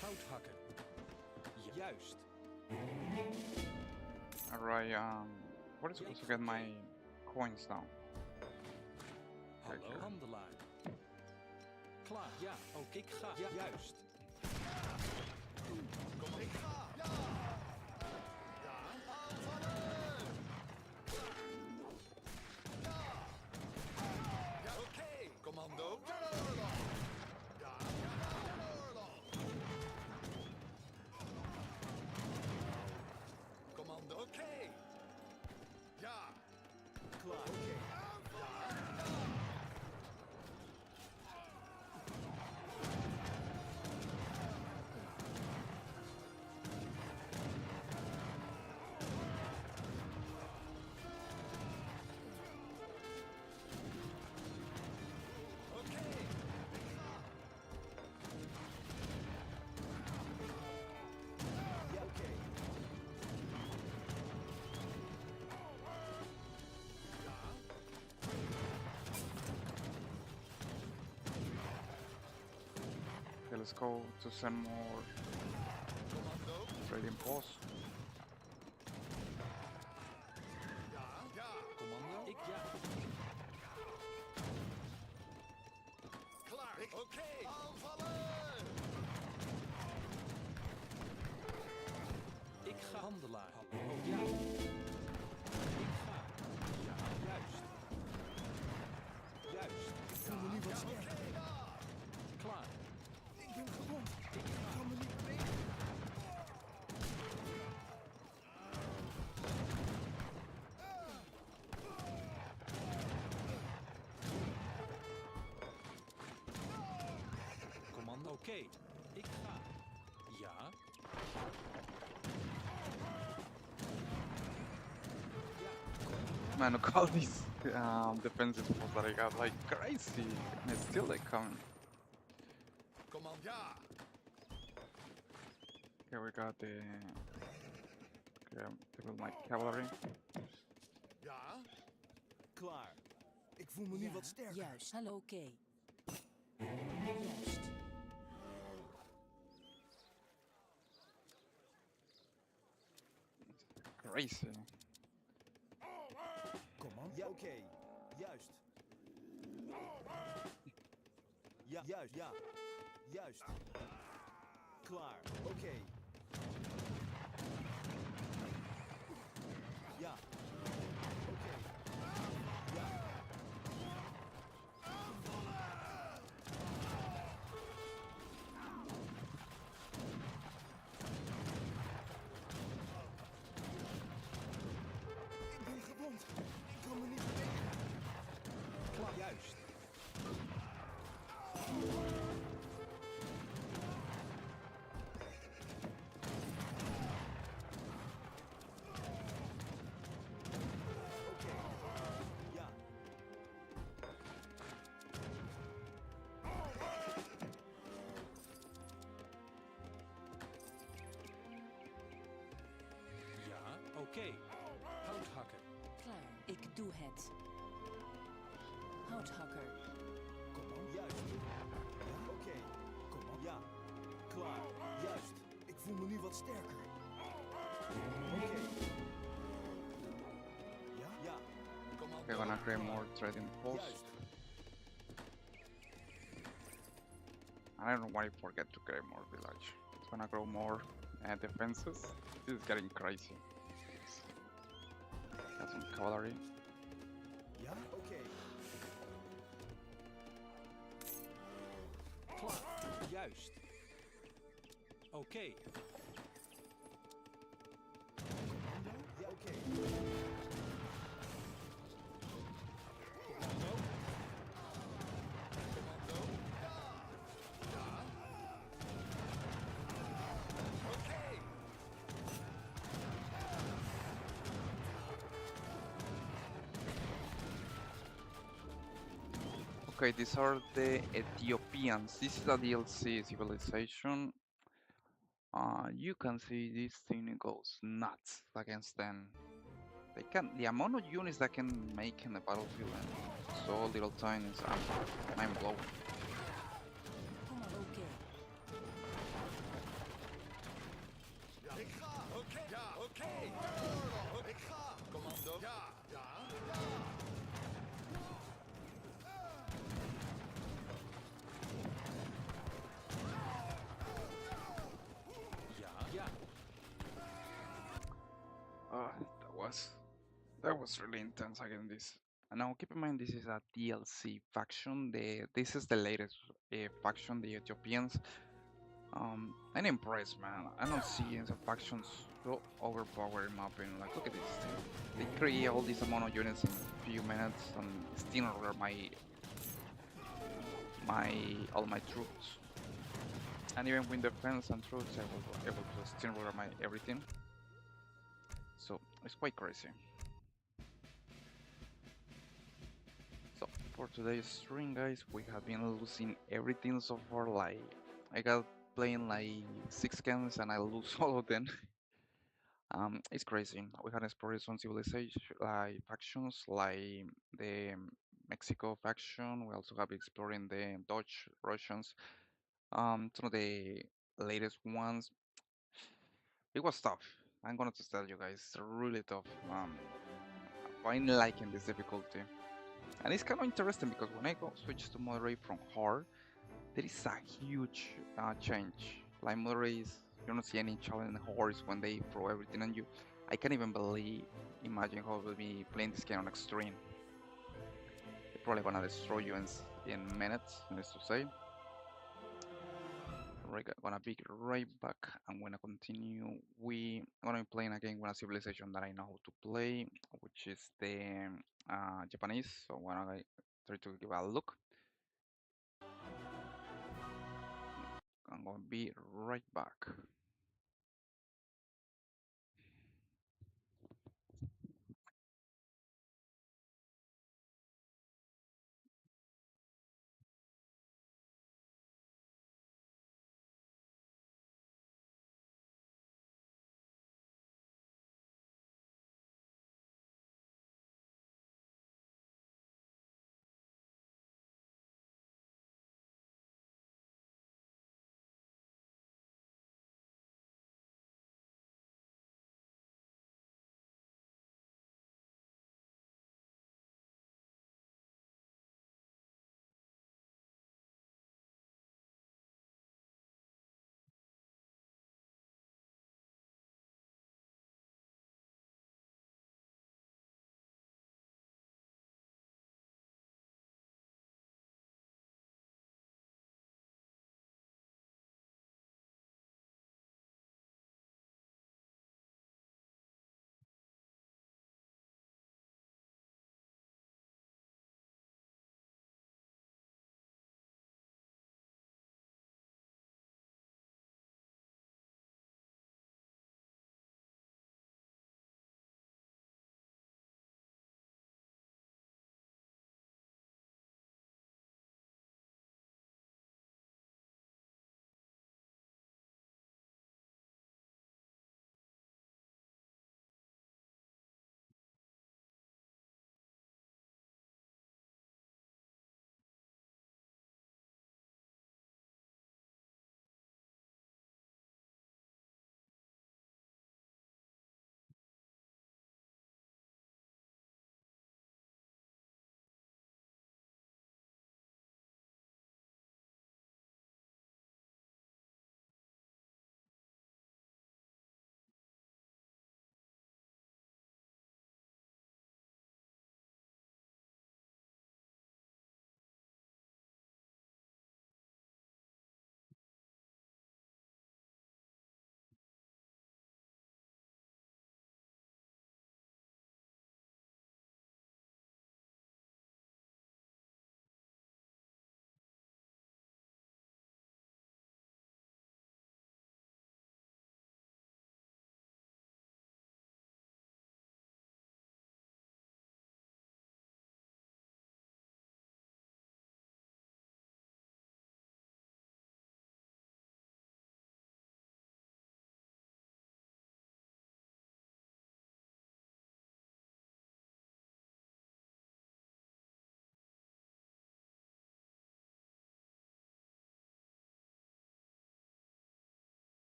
Houthakker. Juist. Alright, what is supposed to get my coins now? Hallo, Kijk, handelaar. Klaar. Ja, ook ik ga. Ja, juist. Kom, ik ga. Ja. Ja, aanvallen. Ja. Ja, oké. Commando. Ja, oorlog. Commando, oké. Ja. Klaar. Oké. let's go to send more trading posts. Commando? Ik ja. Klaar. Oké. Aanvallen. Ik ga handelaar. Oh ja. Ik ga. Ja, juist. Juist. Ik voel me nu wat sterker. Klaar. Ik ben gewond. Ik kan me niet bewegen. Commando? Oké. Ik ga. Ja. Man, look all these defensive posts that I got, like crazy, and still they come. Command. Ja. Okay, we got the my cavalry. Ja. Klaar. Ik voel me nu wat sterker. Juist. Hallo, oké. Juist. Crazy. Command? Ja, oké. Juist. Ja, juist, ja. Juist. Klaar. Oké. Ja. Oké. Ja. Ik ben gewond. Ik kan me niet bewegen. Klaar. Juist. Oké. Ja. Ja. Oké. Houthakker. Klaar. Ik doe het. Houthakker. Command? Juist. Ja, oké. Command? Ja. Klaar. Juist. Ik voel me nu wat sterker. Oké. Ja? Ja. Commando. We're gonna create more trading posts. Juist. I don't know why I forget to create more village. It's gonna grow more defenses. This is getting crazy. Got some cavalry. Ja? Oké. Klaar. Juist. Oké. Ja, oké. Commando? Okay, these are the Ethiopians. This is a DLC civilization. You can see this thing goes nuts against them. They can, the amount of units that can make in the battlefield in so little time is mind blowing. Commando, oké. Ja. Ik ga. Oké. Ja. Oké. Ik ga. Commando. Ja. Ja. Ja. Ja. Ja. That was really intense again this. And now keep in mind this is a DLC faction. This is the latest faction, the Ethiopians. I'm impressed, man. I don't see some factions so overpowered in my opinion. Like, look at this thing. They create all this amount of units in a few minutes and steamroller all my troops. And even with defense and troops, I was able to steamroller my everything. So it's quite crazy. So for today's stream, guys, we have been losing everything so far. Like I got playing like 6 games and I lose all of them. It's crazy. We had explored some civilization like factions like the Mexico faction. We also have been exploring the Dutch, Russians, Some of the latest ones. It was tough. I'm gonna just tell you guys, it's really tough. I'm liking this difficulty, and it's kind of interesting because when I go switch to moderate from hard, there is a huge change. Like moderate is, you don't see any challenge in horse when they throw everything on you. I can't even imagine how it will be playing this game on extreme. They're probably gonna destroy you in minutes, needless to say. Right, gonna be right back. I'm gonna continue. I'm gonna be playing again with a civilization that I know how to play, which is the Japanese. So I'm gonna try to give a look. I'm gonna be right back.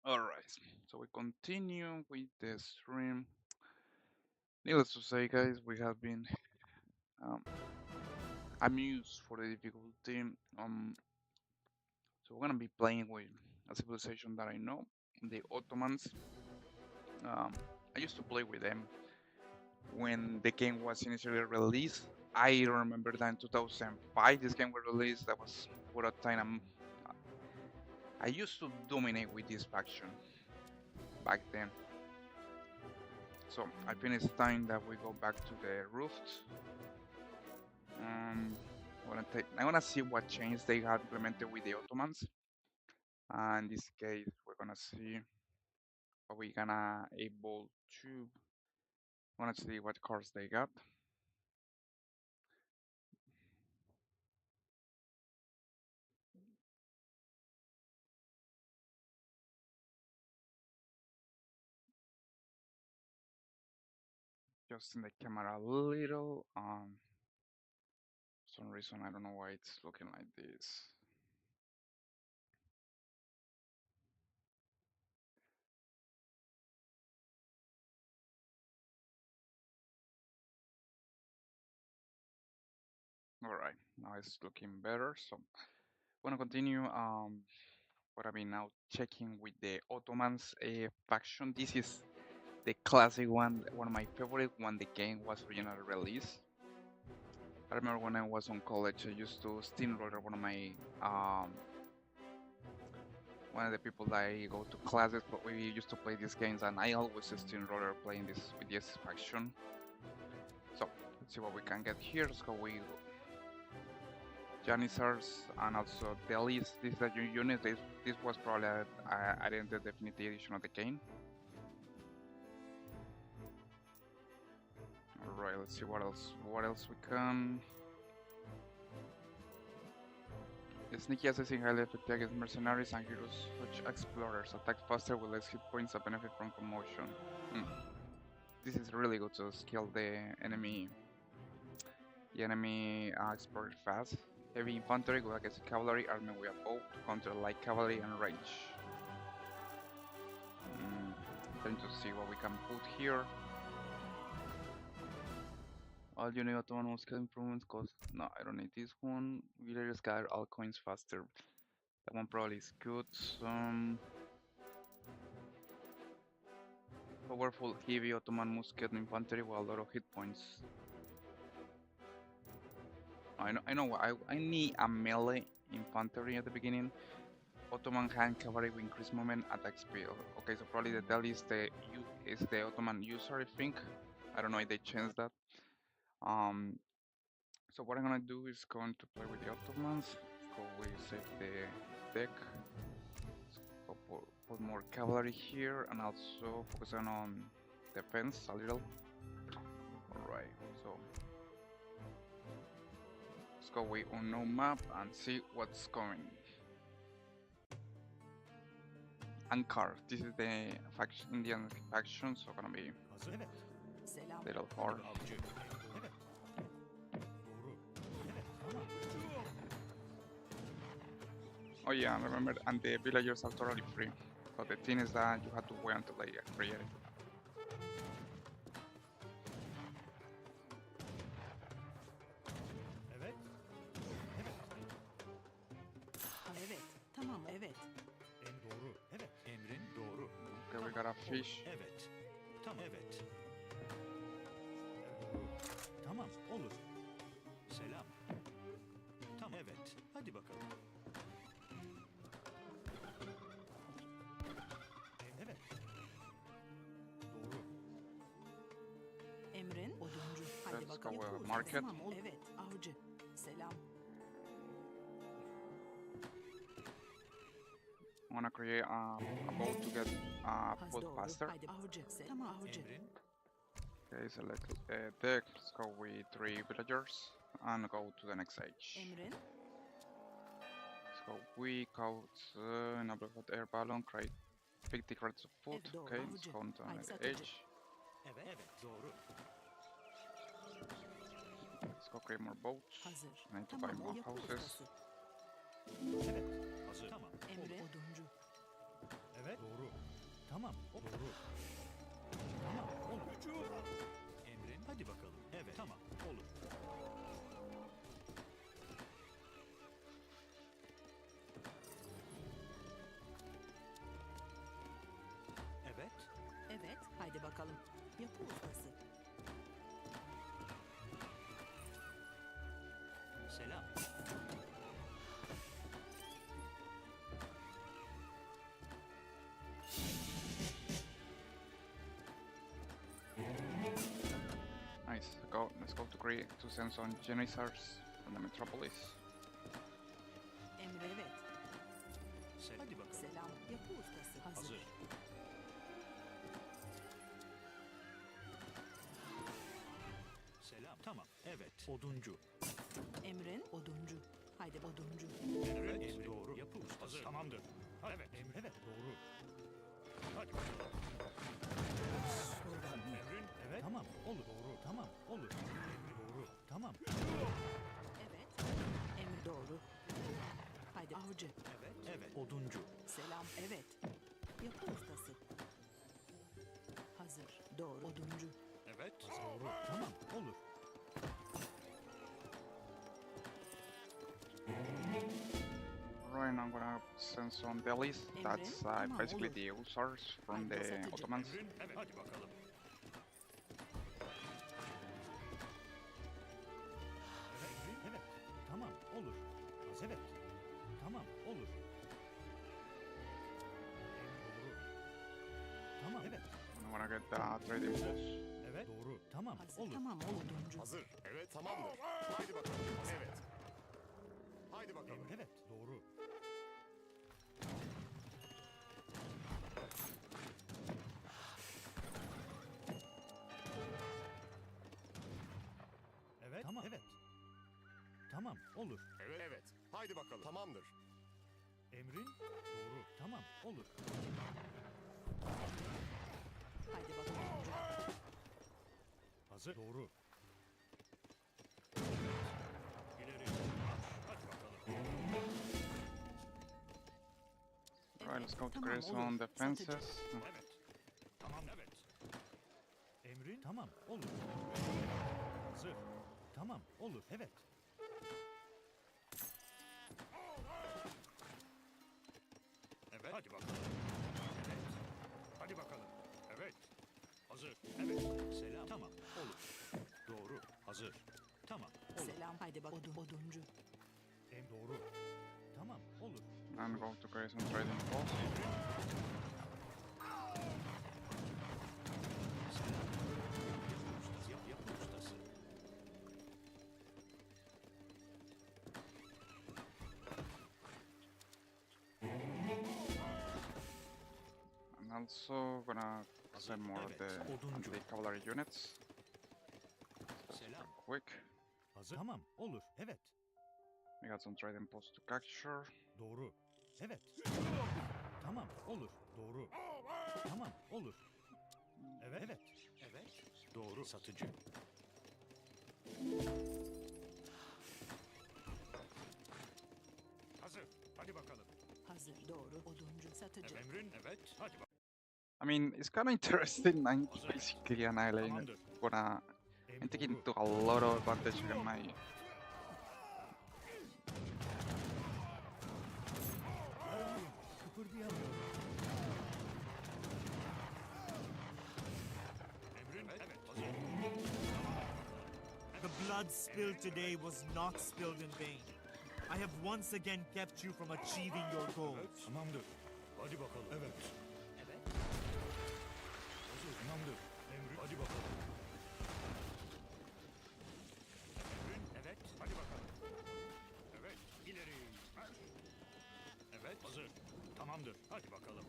All right, so we continue with the stream. Needless to say, guys, we have been um, amused for the difficulty. So we're gonna be playing with a civilization that I know, the Ottomans. Um, I used to play with them when the game was initially released. I remember that in 2005 this game was released. That was for a time I used to dominate with this faction back then. So I think it's time that we go back to the roots. I'm gonna see what change they have implemented with the Ottomans. In this case, we're gonna see what we're gonna able to. Wanna see what cards they got. Just in the camera a little. For some reason I don't know why it's looking like this. Alright, now it's looking better. So I'm gonna continue. What I've been now checking with the Ottomans faction. This is the classic one of my favorite when the game was originally released. I remember when I was on college, I used to steamroller one of the people that I go to classes, but we used to play these games, and I always steamroller playing this with this faction. So let's see what we can get here. Let's go with Janissars and also Delis. These are new units. This was probably I didn't the Definitive edition of the game. Alright, let's see what else we can. The sneaky assassin highly effective against mercenaries and heroes such explorers. Attack faster with less hit points and benefit from promotion. This is really good to skill the enemy explorer fast. Heavy infantry good against cavalry, armed with a bow to counter light cavalry and range. Trying to see what we can put here. All you need Ottoman musket improvements cost. No, I don't need this one. Villagers gather all coins faster. That one probably is good. Some powerful heavy Ottoman musket infantry with a lot of hit points. I know. I need a melee infantry at the beginning. Ottoman hand cavalry with increased movement, attack speed. Okay, so probably the Delhi is the Ottoman user, I think. I don't know if they changed that. So what I'm gonna do is going to play with the Ottomans. Go we save the deck. Let's go put more cavalry here and also focusing on defense a little. Alright, so let's go with unknown map and see what's coming. Ankar, this is the faction, Indian faction, so gonna be little hard. Oh yeah, remember, and the villagers are totally free. But the thing is that you have to wait until they create it. Evet. Tamam, evet. Doğru. Evet. Emrin doğru. Okay, we got a fish. Evet. Tamam. Evet. Doğru. Tamam, olur. Selam. Tamam, evet. Hadi bakalım. Evet. Doğru. Emrin, oduncu. Hadi Let's bakalım. go Yapıyoruz. market. Tamam, evet. Avcı. Selam. I wanna create a boat to get food Doğru. faster. Hadi avcı. Tamam, avcı. Emrin. Okay, select deck. Let's go with 3 villagers and go to the next age. Emrin, Let's go weak out enable hot air balloon, create 50 crates of food. Evet, doğru, Okay, let's avcı. go to the Haydi next satıcı. age. Evet. Evet, doğru. Let's go create more boats. hazır. I need to buy Tamam, more yapı houses. ustası. Evet. Hazır. Tamam. Emrin, oduncu. Evet. Doğru. Tamam. Doğru. Tamam. Olur. Emrin. Hadi bakalım. Evet. Tamam. Olur. Evet. Evet, haydi bakalım. Yapı ustası. Selam. Nice. Let's go to create to send some Janissars for the metropolis. Emre evet. Hadi bakalım. Selam. Yapı ustası. Hazır. Hazır. Selam. Tamam. Evet. Oduncu. Emrin oduncu. Haydi oduncu. Evet. Emre doğru. Yapı ustası. Hazır. Tamamdır. Evet. Emre evet. Doğru. Hadi bakalım. Emrin evet. Tamam. Olur. Doğru. Tamam. Olur. Emre doğru. Tamam. Evet. Emir doğru. Haydi avcı. Evet. Evet. Oduncu. Selam. Evet. Yapı ustası. Hazır. Doğru. Oduncu. Evet. Doğru. Tamam. Olur. Right now I'm gonna send some delis. That's Tamam, basically olur. the hussars from the Satıcı. Ottomans. Emrin evet. Hadi bakalım. Evet. Emrin evet. Tamam. Olur. Evet. Tamam. Olur. Emrin doğru. Tamam. Evet. I wanna get the trading post. Evet. Doğru. Tamam. Hazır. Olur. Tamam oduncu. Hazır. Evet tamamdır. Haydi bakalım. Evet. Haydi bakalım. Emre evet. Doğru. Evet. Tamam. Evet. Tamam. Olur. Evet evet. Haydi bakalım. Tamamdır. Emrin doğru. Tamam. Olur. Haydi bakalım. Hazır. Doğru. İleri. Hadi bakalım. Right, let's go to Tamam, create olur. some defenses. Satıcı. Evet. Tamam. Evet. Emrin tamam. Olur. Hazır. Tamam. Olur. Evet. Evet. Hadi bakalım. Evet. Hadi bakalım. Evet. Hazır. Evet. Selam. Tamam. Olur. Doğru. Hazır. Tamam. Olur. Selam. Haydi bak oduncu. Doğru. Tamam. Olur. And go to create some trading post. Yapı ustası. And also gonna send more of the Oduncu. anti-cavalry units. Selam. Quick. Hazır. Tamam. Olur. Evet. We got some trading posts to capture. Doğru. Evet. Tamam. Olur. Doğru. Tamam. Olur. Evet. Evet. Evet. Doğru. Satıcı. Hazır. Hadi bakalım. Hazır. Doğru. Oduncu. Satıcı. Emrin. Evet. Hadi bakalım. I mean, it's kind of interesting. I'm basically annihilating it. Tamamdır. Gonna Em I'm taking doğru. to a lot of advantage in my. Kıpırdayamıyorum. Emrin. Evet. Hazır. The blood spilled today was not spilled in vain. I have once again kept you from achieving your goals. Evet. Tamamdır. Hadi bakalım. Evet. Evet. Hazır. Tamamdır. Emrin. Hadi bakalım. Emrin. Evet. Hadi bakalım. Evet. İleri. Marş. Evet. Hazır. Tamamdır. Hadi bakalım.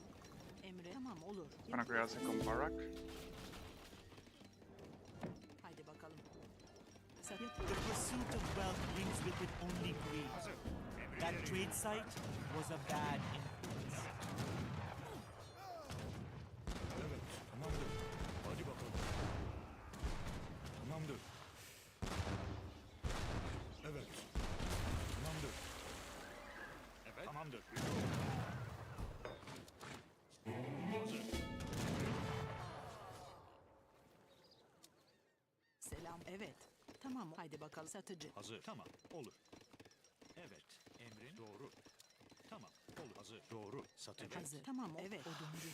Emre. Tamam olur. Gonna create a second barrack. Haydi bakalım. The pursuit of wealth brings with it only greed. Hazır. Emrin. That ileri. trade site was a bad influence. Evet. Tamamdır. Hadi bakalım. Tamamdır. Evet. Tamamdır. Evet. Tamamdır. Hazır. Selam. Evet. Tamam. Haydi bakalım. Satıcı. Hazır. Tamam. Olur. Evet. Emrin. Doğru. Tamam. Olur. Hazır. Doğru. Satıcı. Hazır. Tamam. Evet. Oduncu.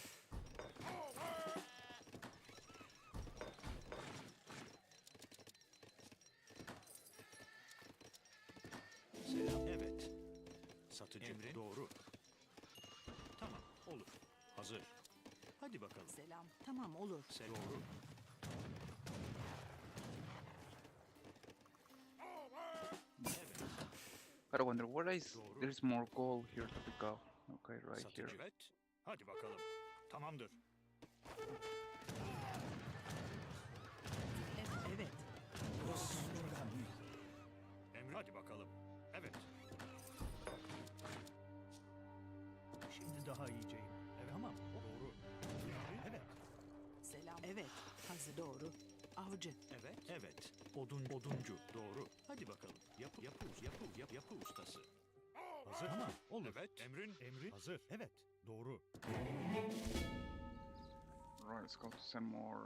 Selam. Evet. Satıcı. Emrin. Doğru. Tamam. Olur. Hazır. Hadi bakalım. Selam. Tamam olur. Doğru. Evet. But I wonder where is there's more gold here to pick up. Okay, right here. Evet. Hadi bakalım. Tamamdır. Evet. Emri hadi bakalım. Evet. Şimdi daha iyiceyim. Evet. Tamam. Doğru. Evet. Selam. Evet. Hazır doğru. Avcı. Evet. Evet. Oduncu. Doğru. Hadi bakalım. Yapı ustası. Hazır. Tamam. Olur. Evet. Emrin. Hazır. Evet. Doğru. Right, let's go to some more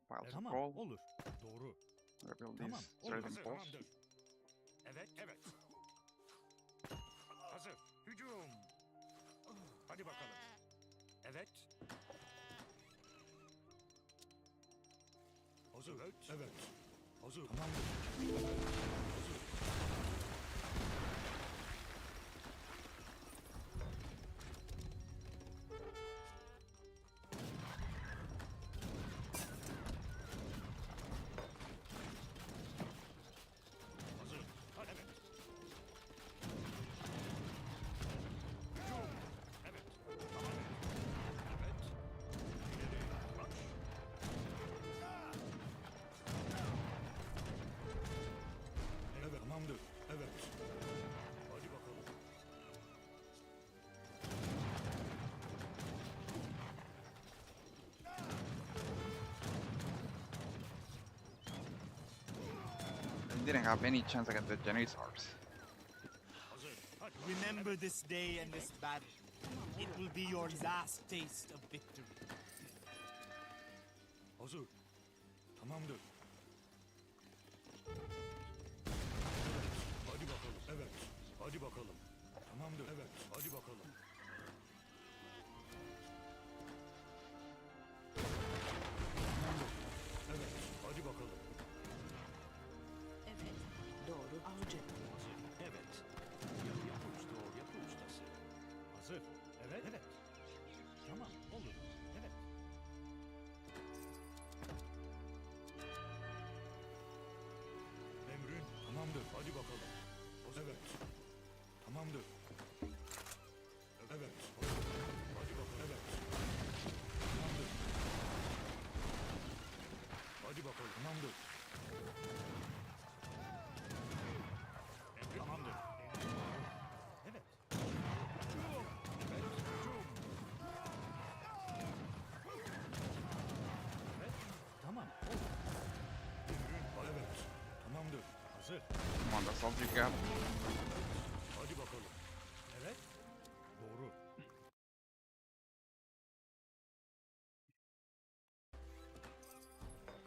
piles of Tamam. gold. Olur. Doğru. Rebuild Tamam. these Olur. trading posts. Tamamdır. Evet. Hazır. Hücum. Hadi bakalım. Evet. Hazır. Evet. Hazır. Tamamdır. Hazır. Hazır. Hadi evet. Hücum. Evet. Tamam. Evet. İleri. Marş. Evet. Tamamdır. Evet. Hadi bakalım. I didn't have any chance against the Janissars. Hazır. Hadi. Remember this day and this battle. It will be your last taste of victory. Hazır. Tamamdır. Hadi bakalım. Evet. Hadi bakalım. Tamamdır. Evet. Hadi bakalım. Tamamdır. Evet. Hadi bakalım. Evet. Doğru. Avcı. Hazır. Evet. Yapı ustası. Hazır. Evet. Tamam. Olur. Evet. Emrin. Tamamdır. Hadi bakalım. Evet. Tamamdır. Evet. Hadi bakalım. Evet. Tamamdır. Hadi bakalım. Tamamdır. Emrin. Tamamdır. Evet. Evet. Hücum. Evet. Tamam. Olur. Emrin. Evet. Tamamdır. Hazır. Come on, that's all you got. Hadi bakalım. Evet. Doğru.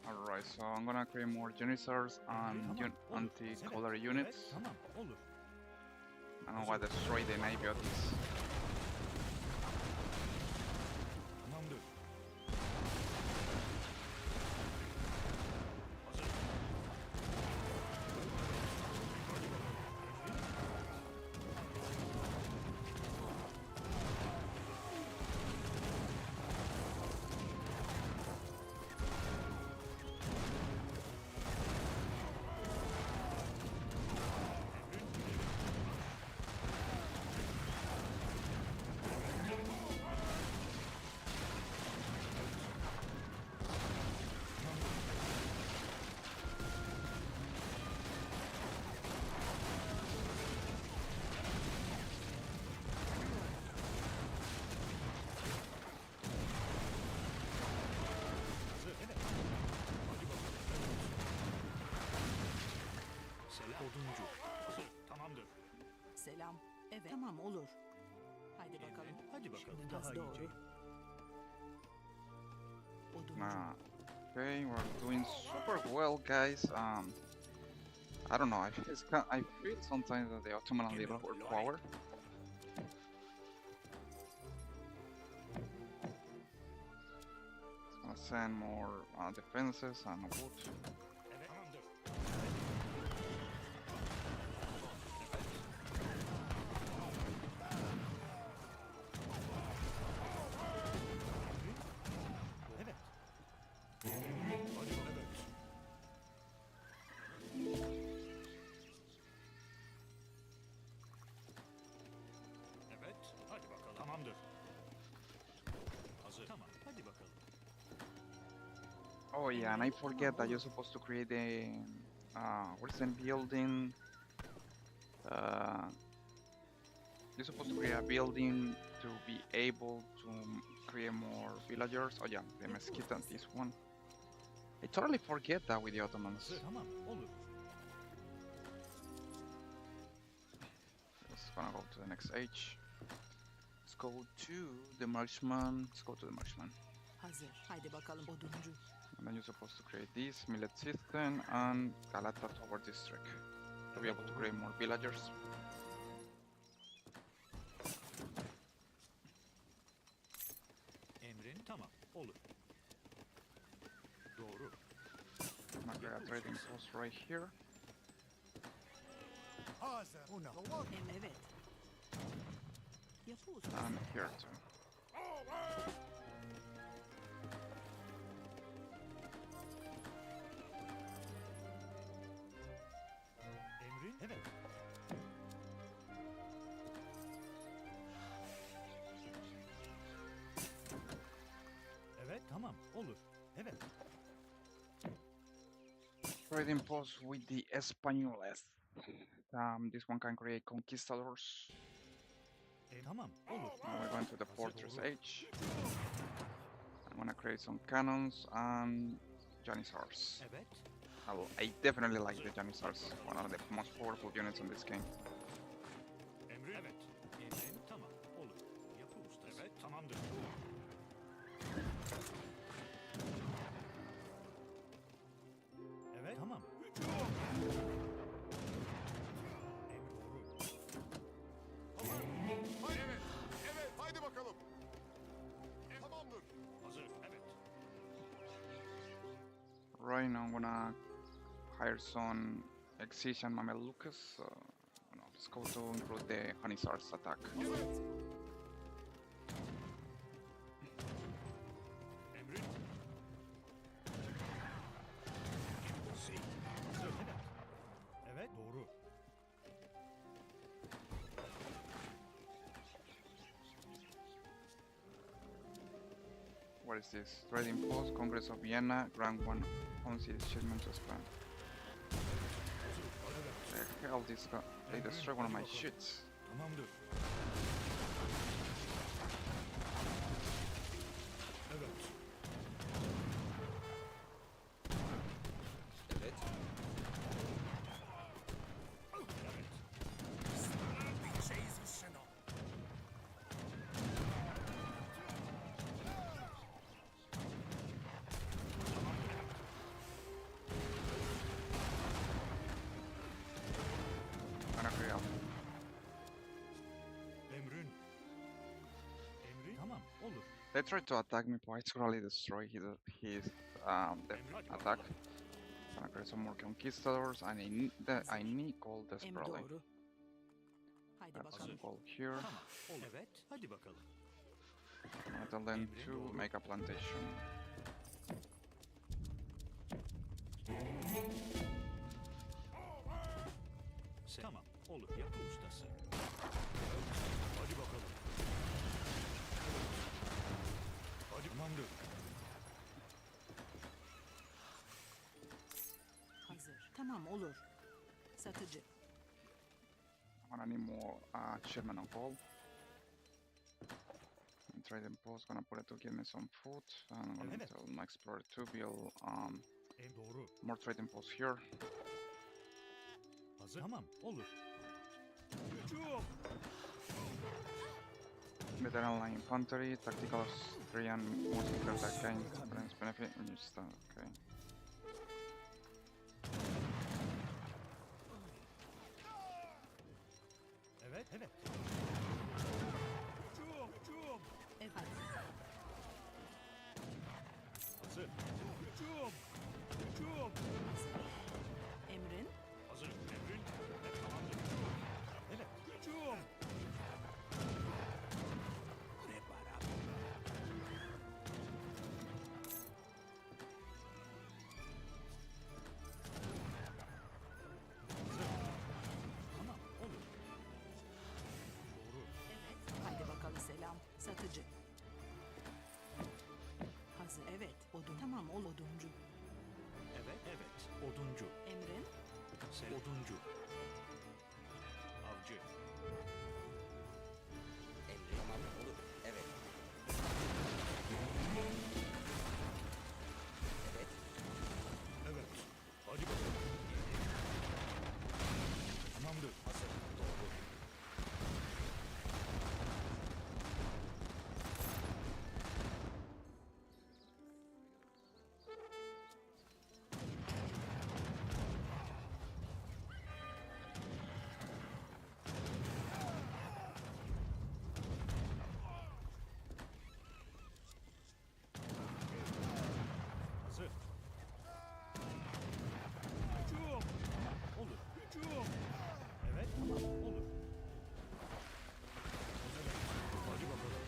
Alright, so I'm gonna create more Janissars and Tamam, olur. anti-color Evet, units. tamam. Olur. And I'm gonna destroy the Naviotics. Tamamdır. Hazır. Hadi bakalım. Hazır. Evet. Hadi bakalım. Selam. Oduncu. Hazır. Tamamdır. Selam. Evet. Tamam olur. Haydi bakalım. Hadi bakalım. Şimdi Daha gaz doğru. iyice. Oduncu. Okay, we're doing super well, guys. I don't know. I feel sometimes that the Ottoman are a little overpowered. Gonna send more defenses and wood. Evet. Tamamdır. Evet. Hadi bakalım. Evet. Hazır. Tamam. Hadi bakalım. Oh yeah, and I forget that you're supposed to create a what's the building? You're supposed to create a building to be able to create more villagers. Oh yeah, the mesquite and this one. I totally forget that with the Ottomans. Hazır. Tamam. Olur. Let's gonna go to the next age. Let's go to the marksman. Let's go to the marksman. Hazır. Haydi bakalım oduncu. And then you're supposed to create this millet system and Galata Tower District to be able to create more villagers. Emrin tamam. Olur. Doğru. I'm gonna create a trading post right here. Hazır. Una. Evet. Yapı ustası. And here too. Emrin evet. Evet tamam. Olur. Evet. Trading post with the Españoles. This one can create conquistadors. Tamam. Olur. Now we're going to the fortress age. I'm gonna create some cannons and Janissars. Evet. I definitely like the Janissars, one of the most powerful units in this game. Emrin evet. Emrin tamam. Olur. Yapı ustası. Evet tamamdır. Evet tamam. Evet. Evet. Haydi bakalım. Tamamdır. Hazır. Evet. Right now I'm gonna hire some Excision Mamelucas. No, let's go to include the Janissars attack. Emrin. Hazır. Evet. Evet doğru. What is this? Trading post, Congress of Vienna, grant one only achievement to spam. The hell, this guy? They destroyed one of my shits. Tamamdır. Evet. Evet. Gonna create a Emrin. Emrin tamam olur. They tried to attack me, but I totally destroy his the attack. Gonna create some more conquistadors, and I need gold Em desperately. doğru. Haydi Grab bakalım. some gold here. Tamam. Olur. Evet. Hadi bakalım. I'm gonna tell them to make a plantation. Tamam. Olur. Yapı ustası. Hadi bakalım. Hadi. Tamamdır. Hazır. Tamam olur. Satıcı. I'm gonna need more achievement on gold. And trading post gonna put it to give me some food. And I'm gonna Evet. tell my explorer to build Doğru. more trading posts here. Hazır. Tamam. Olur. Veteran line infantry, tactical 3 and more skills that gain experience benefit when you start. Okay. Evet. Evet. Evet. Hazır. Emrin. Hazır. Emrin. Evet. Tamamdır. Evet. Tamam. Olur. Doğru. Evet. Haydi bakalım selam. Satıcı. Tamam olur. Oduncu. Evet. Oduncu. Emrin. Oduncu. Avcı. Tamam olur. Evet. Evet. Hadi bakalım. Tamamdır. Hazır. Doğru. Hazır. Hücum. Olur. Hücum. Evet. Olur. Evet. Hadi bakalım.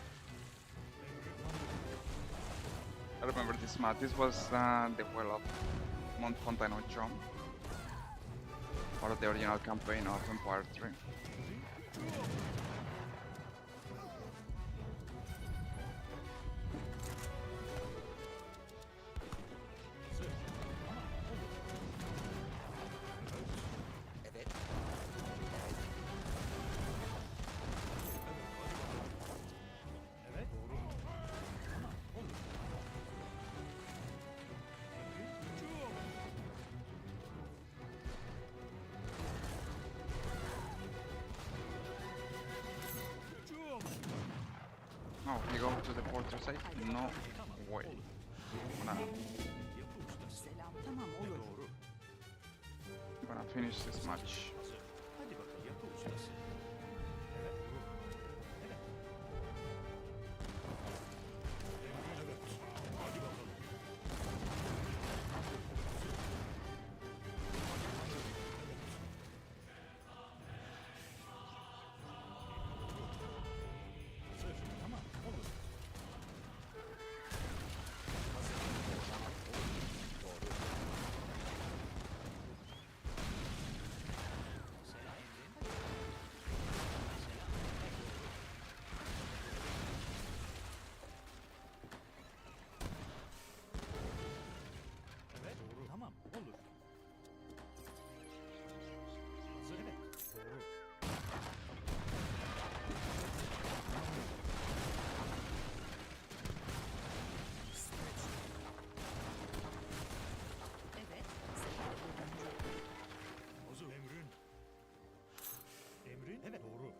I remember this map. This was the well of Mount Fontanocho, part of the original campaign of Empire 3. Hazır. Olur. Evet. Evet. Doğru. Tamam. Olur. Hücum. Hücum. Oh, you go to the fortress side? No way. I'm Yapı ustası. Selam. Tamam olur. Doğru. gonna finish this match. Hazır. Hadi bakalım. Yapı ustası. Evet. Evet. Evet. Hadi bakalım. Hazır. Tamam. Olur. Selam emrin. Selam. Evet. Doğru. Tamam. Olur. Hazır. Evet. Doğru. Evet. Selam. Oduncu. Hazır. Emrin. Emrin. Evet. Doğru.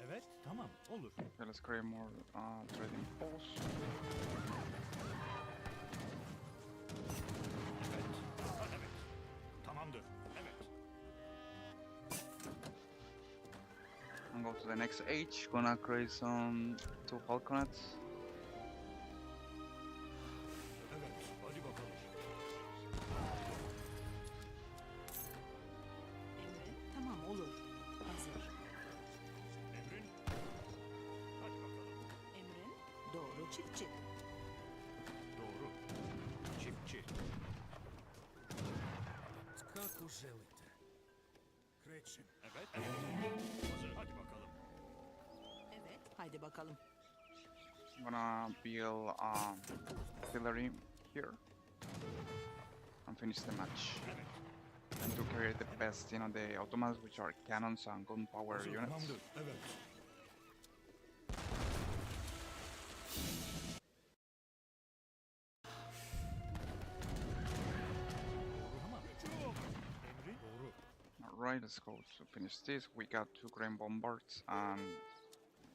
Evet. Tamam. Olur. Okay, let's create more trading posts. Evet. Evet. Tamamdır. Evet. And go to the next age. Gonna create some 2 falconets. Evet. Hadi bakalım. Emrin. Tamam olur. Hazır. Emrin. Hadi bakalım. Emrin. Doğru çiftçi. Doğru. Çiftçi. Kako želite. Krećem. Evet. Evet. Hazır. Hadi bakalım. Evet. Haydi bakalım. Gonna build artillery here and finish the match. Evet. And to create the best, the automats, which are cannons and gunpowder Hazır. units. Tamamdır. Evet. Doğru. Tamam. Hücum. Emrin. Doğru. Alright, let's go to finish this. We got 2 grain bombards and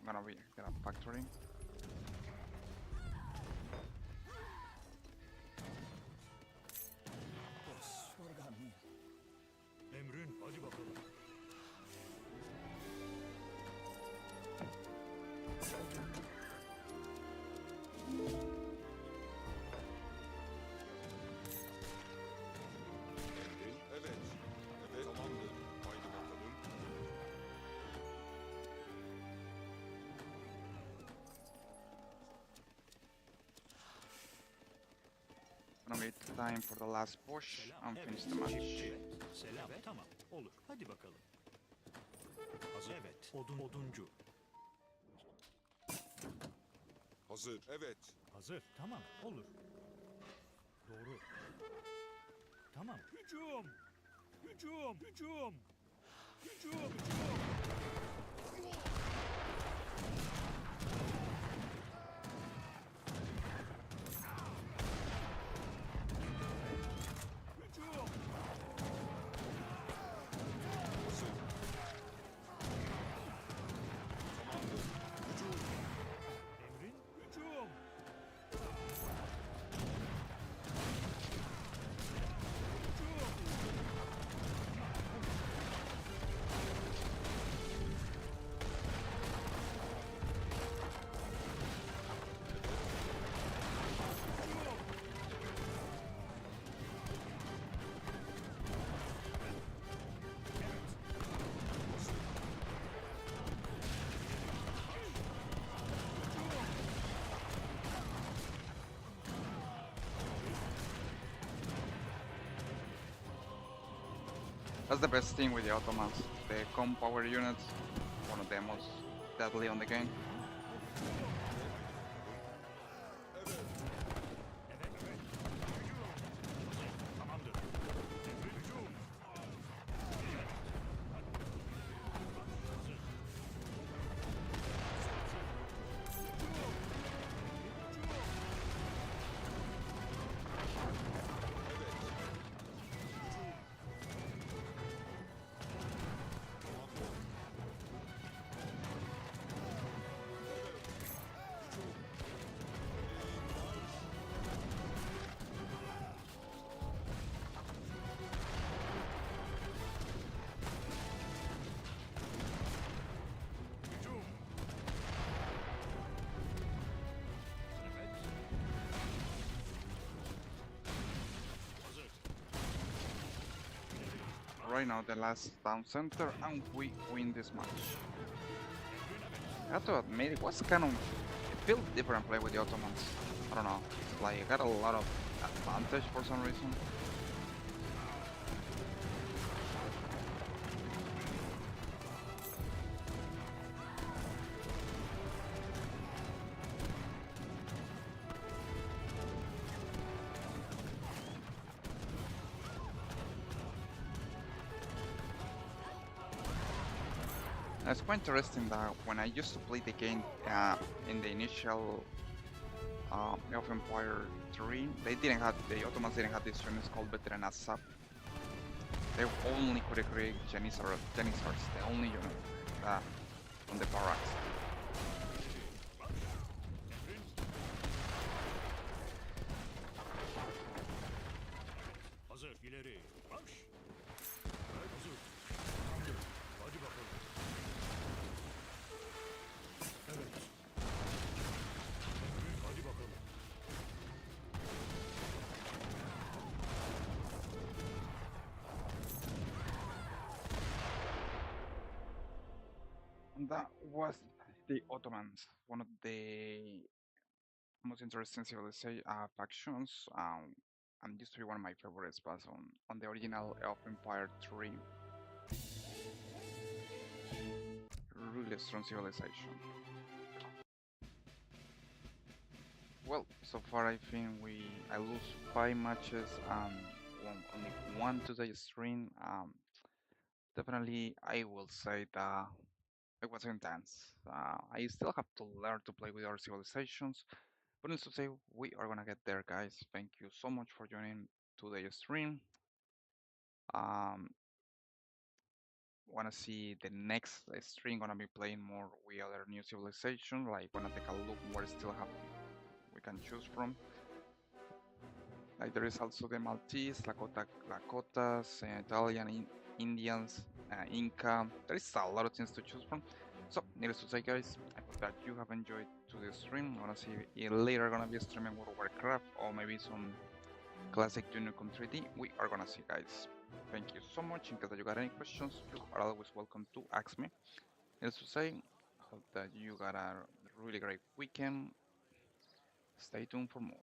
gonna be get a factory. Organi. Emrin. Hadi bakalım. Evet. Evet. Tamamdır. Haydi bakalım. Gonna be time for the last push Selam. and Evet. finish the match. Çiftçi. Selam. Evet. Tamam. Olur. Hadi bakalım. Hazır. Evet. Oduncu. Hazır. Evet. Hazır. Tamam. Olur. Doğru. Tamam. Hücum! Hücum! Hücum! Hücum! Hücum! Hücum! Emrin hücum! That's the best thing with the Ottomans. The comp power units, one of the most deadly on the game. Tamamdır. Emrin hücum! Hücum! Evet. Hazır. Right now, the last town center, and we win this match. I have to admit, it was kind of it felt different play with the Ottomans. I don't know, like I got a lot of advantage for some reason. It's quite interesting that when I used to play the game in the initial of Empire 3, they didn't have the Ottomans didn't have this unit called Veteran Asap. They only could create Janissars, the only unit on the barracks. Hazır. İleri. Marş. Evet, hazır. Tamamdır. Hadi bakalım. Evet. Emrin hadi bakalım. And that was the Ottomans, one of the most interesting civilization factions, and used to be one of my favorites. But on the original of Empire 3, really strong civilization. Well, so far I think I lose 5 matches and only one today's stream. Definitely I will say that it was intense. I still have to learn to play with other civilizations, but needless to say, we are gonna get there, guys. Thank you so much for joining today's stream. Wanna see the next stream? Gonna be playing more with other new civilization. Like gonna take a look where still have we can choose from. Like there is also the Maltese, Lakotas, Italian, Indians, Inca. There is a lot of things to choose from. So, needless to say, guys, I hope that you have enjoyed today's stream. I'm gonna see you later. Gonna be streaming World of Warcraft or maybe some classic Unicum 3D. We are gonna see, guys. Thank you so much. In case that you got any questions, you are always welcome to ask me. Needless to say, hope that you got a really great weekend. Stay tuned for more.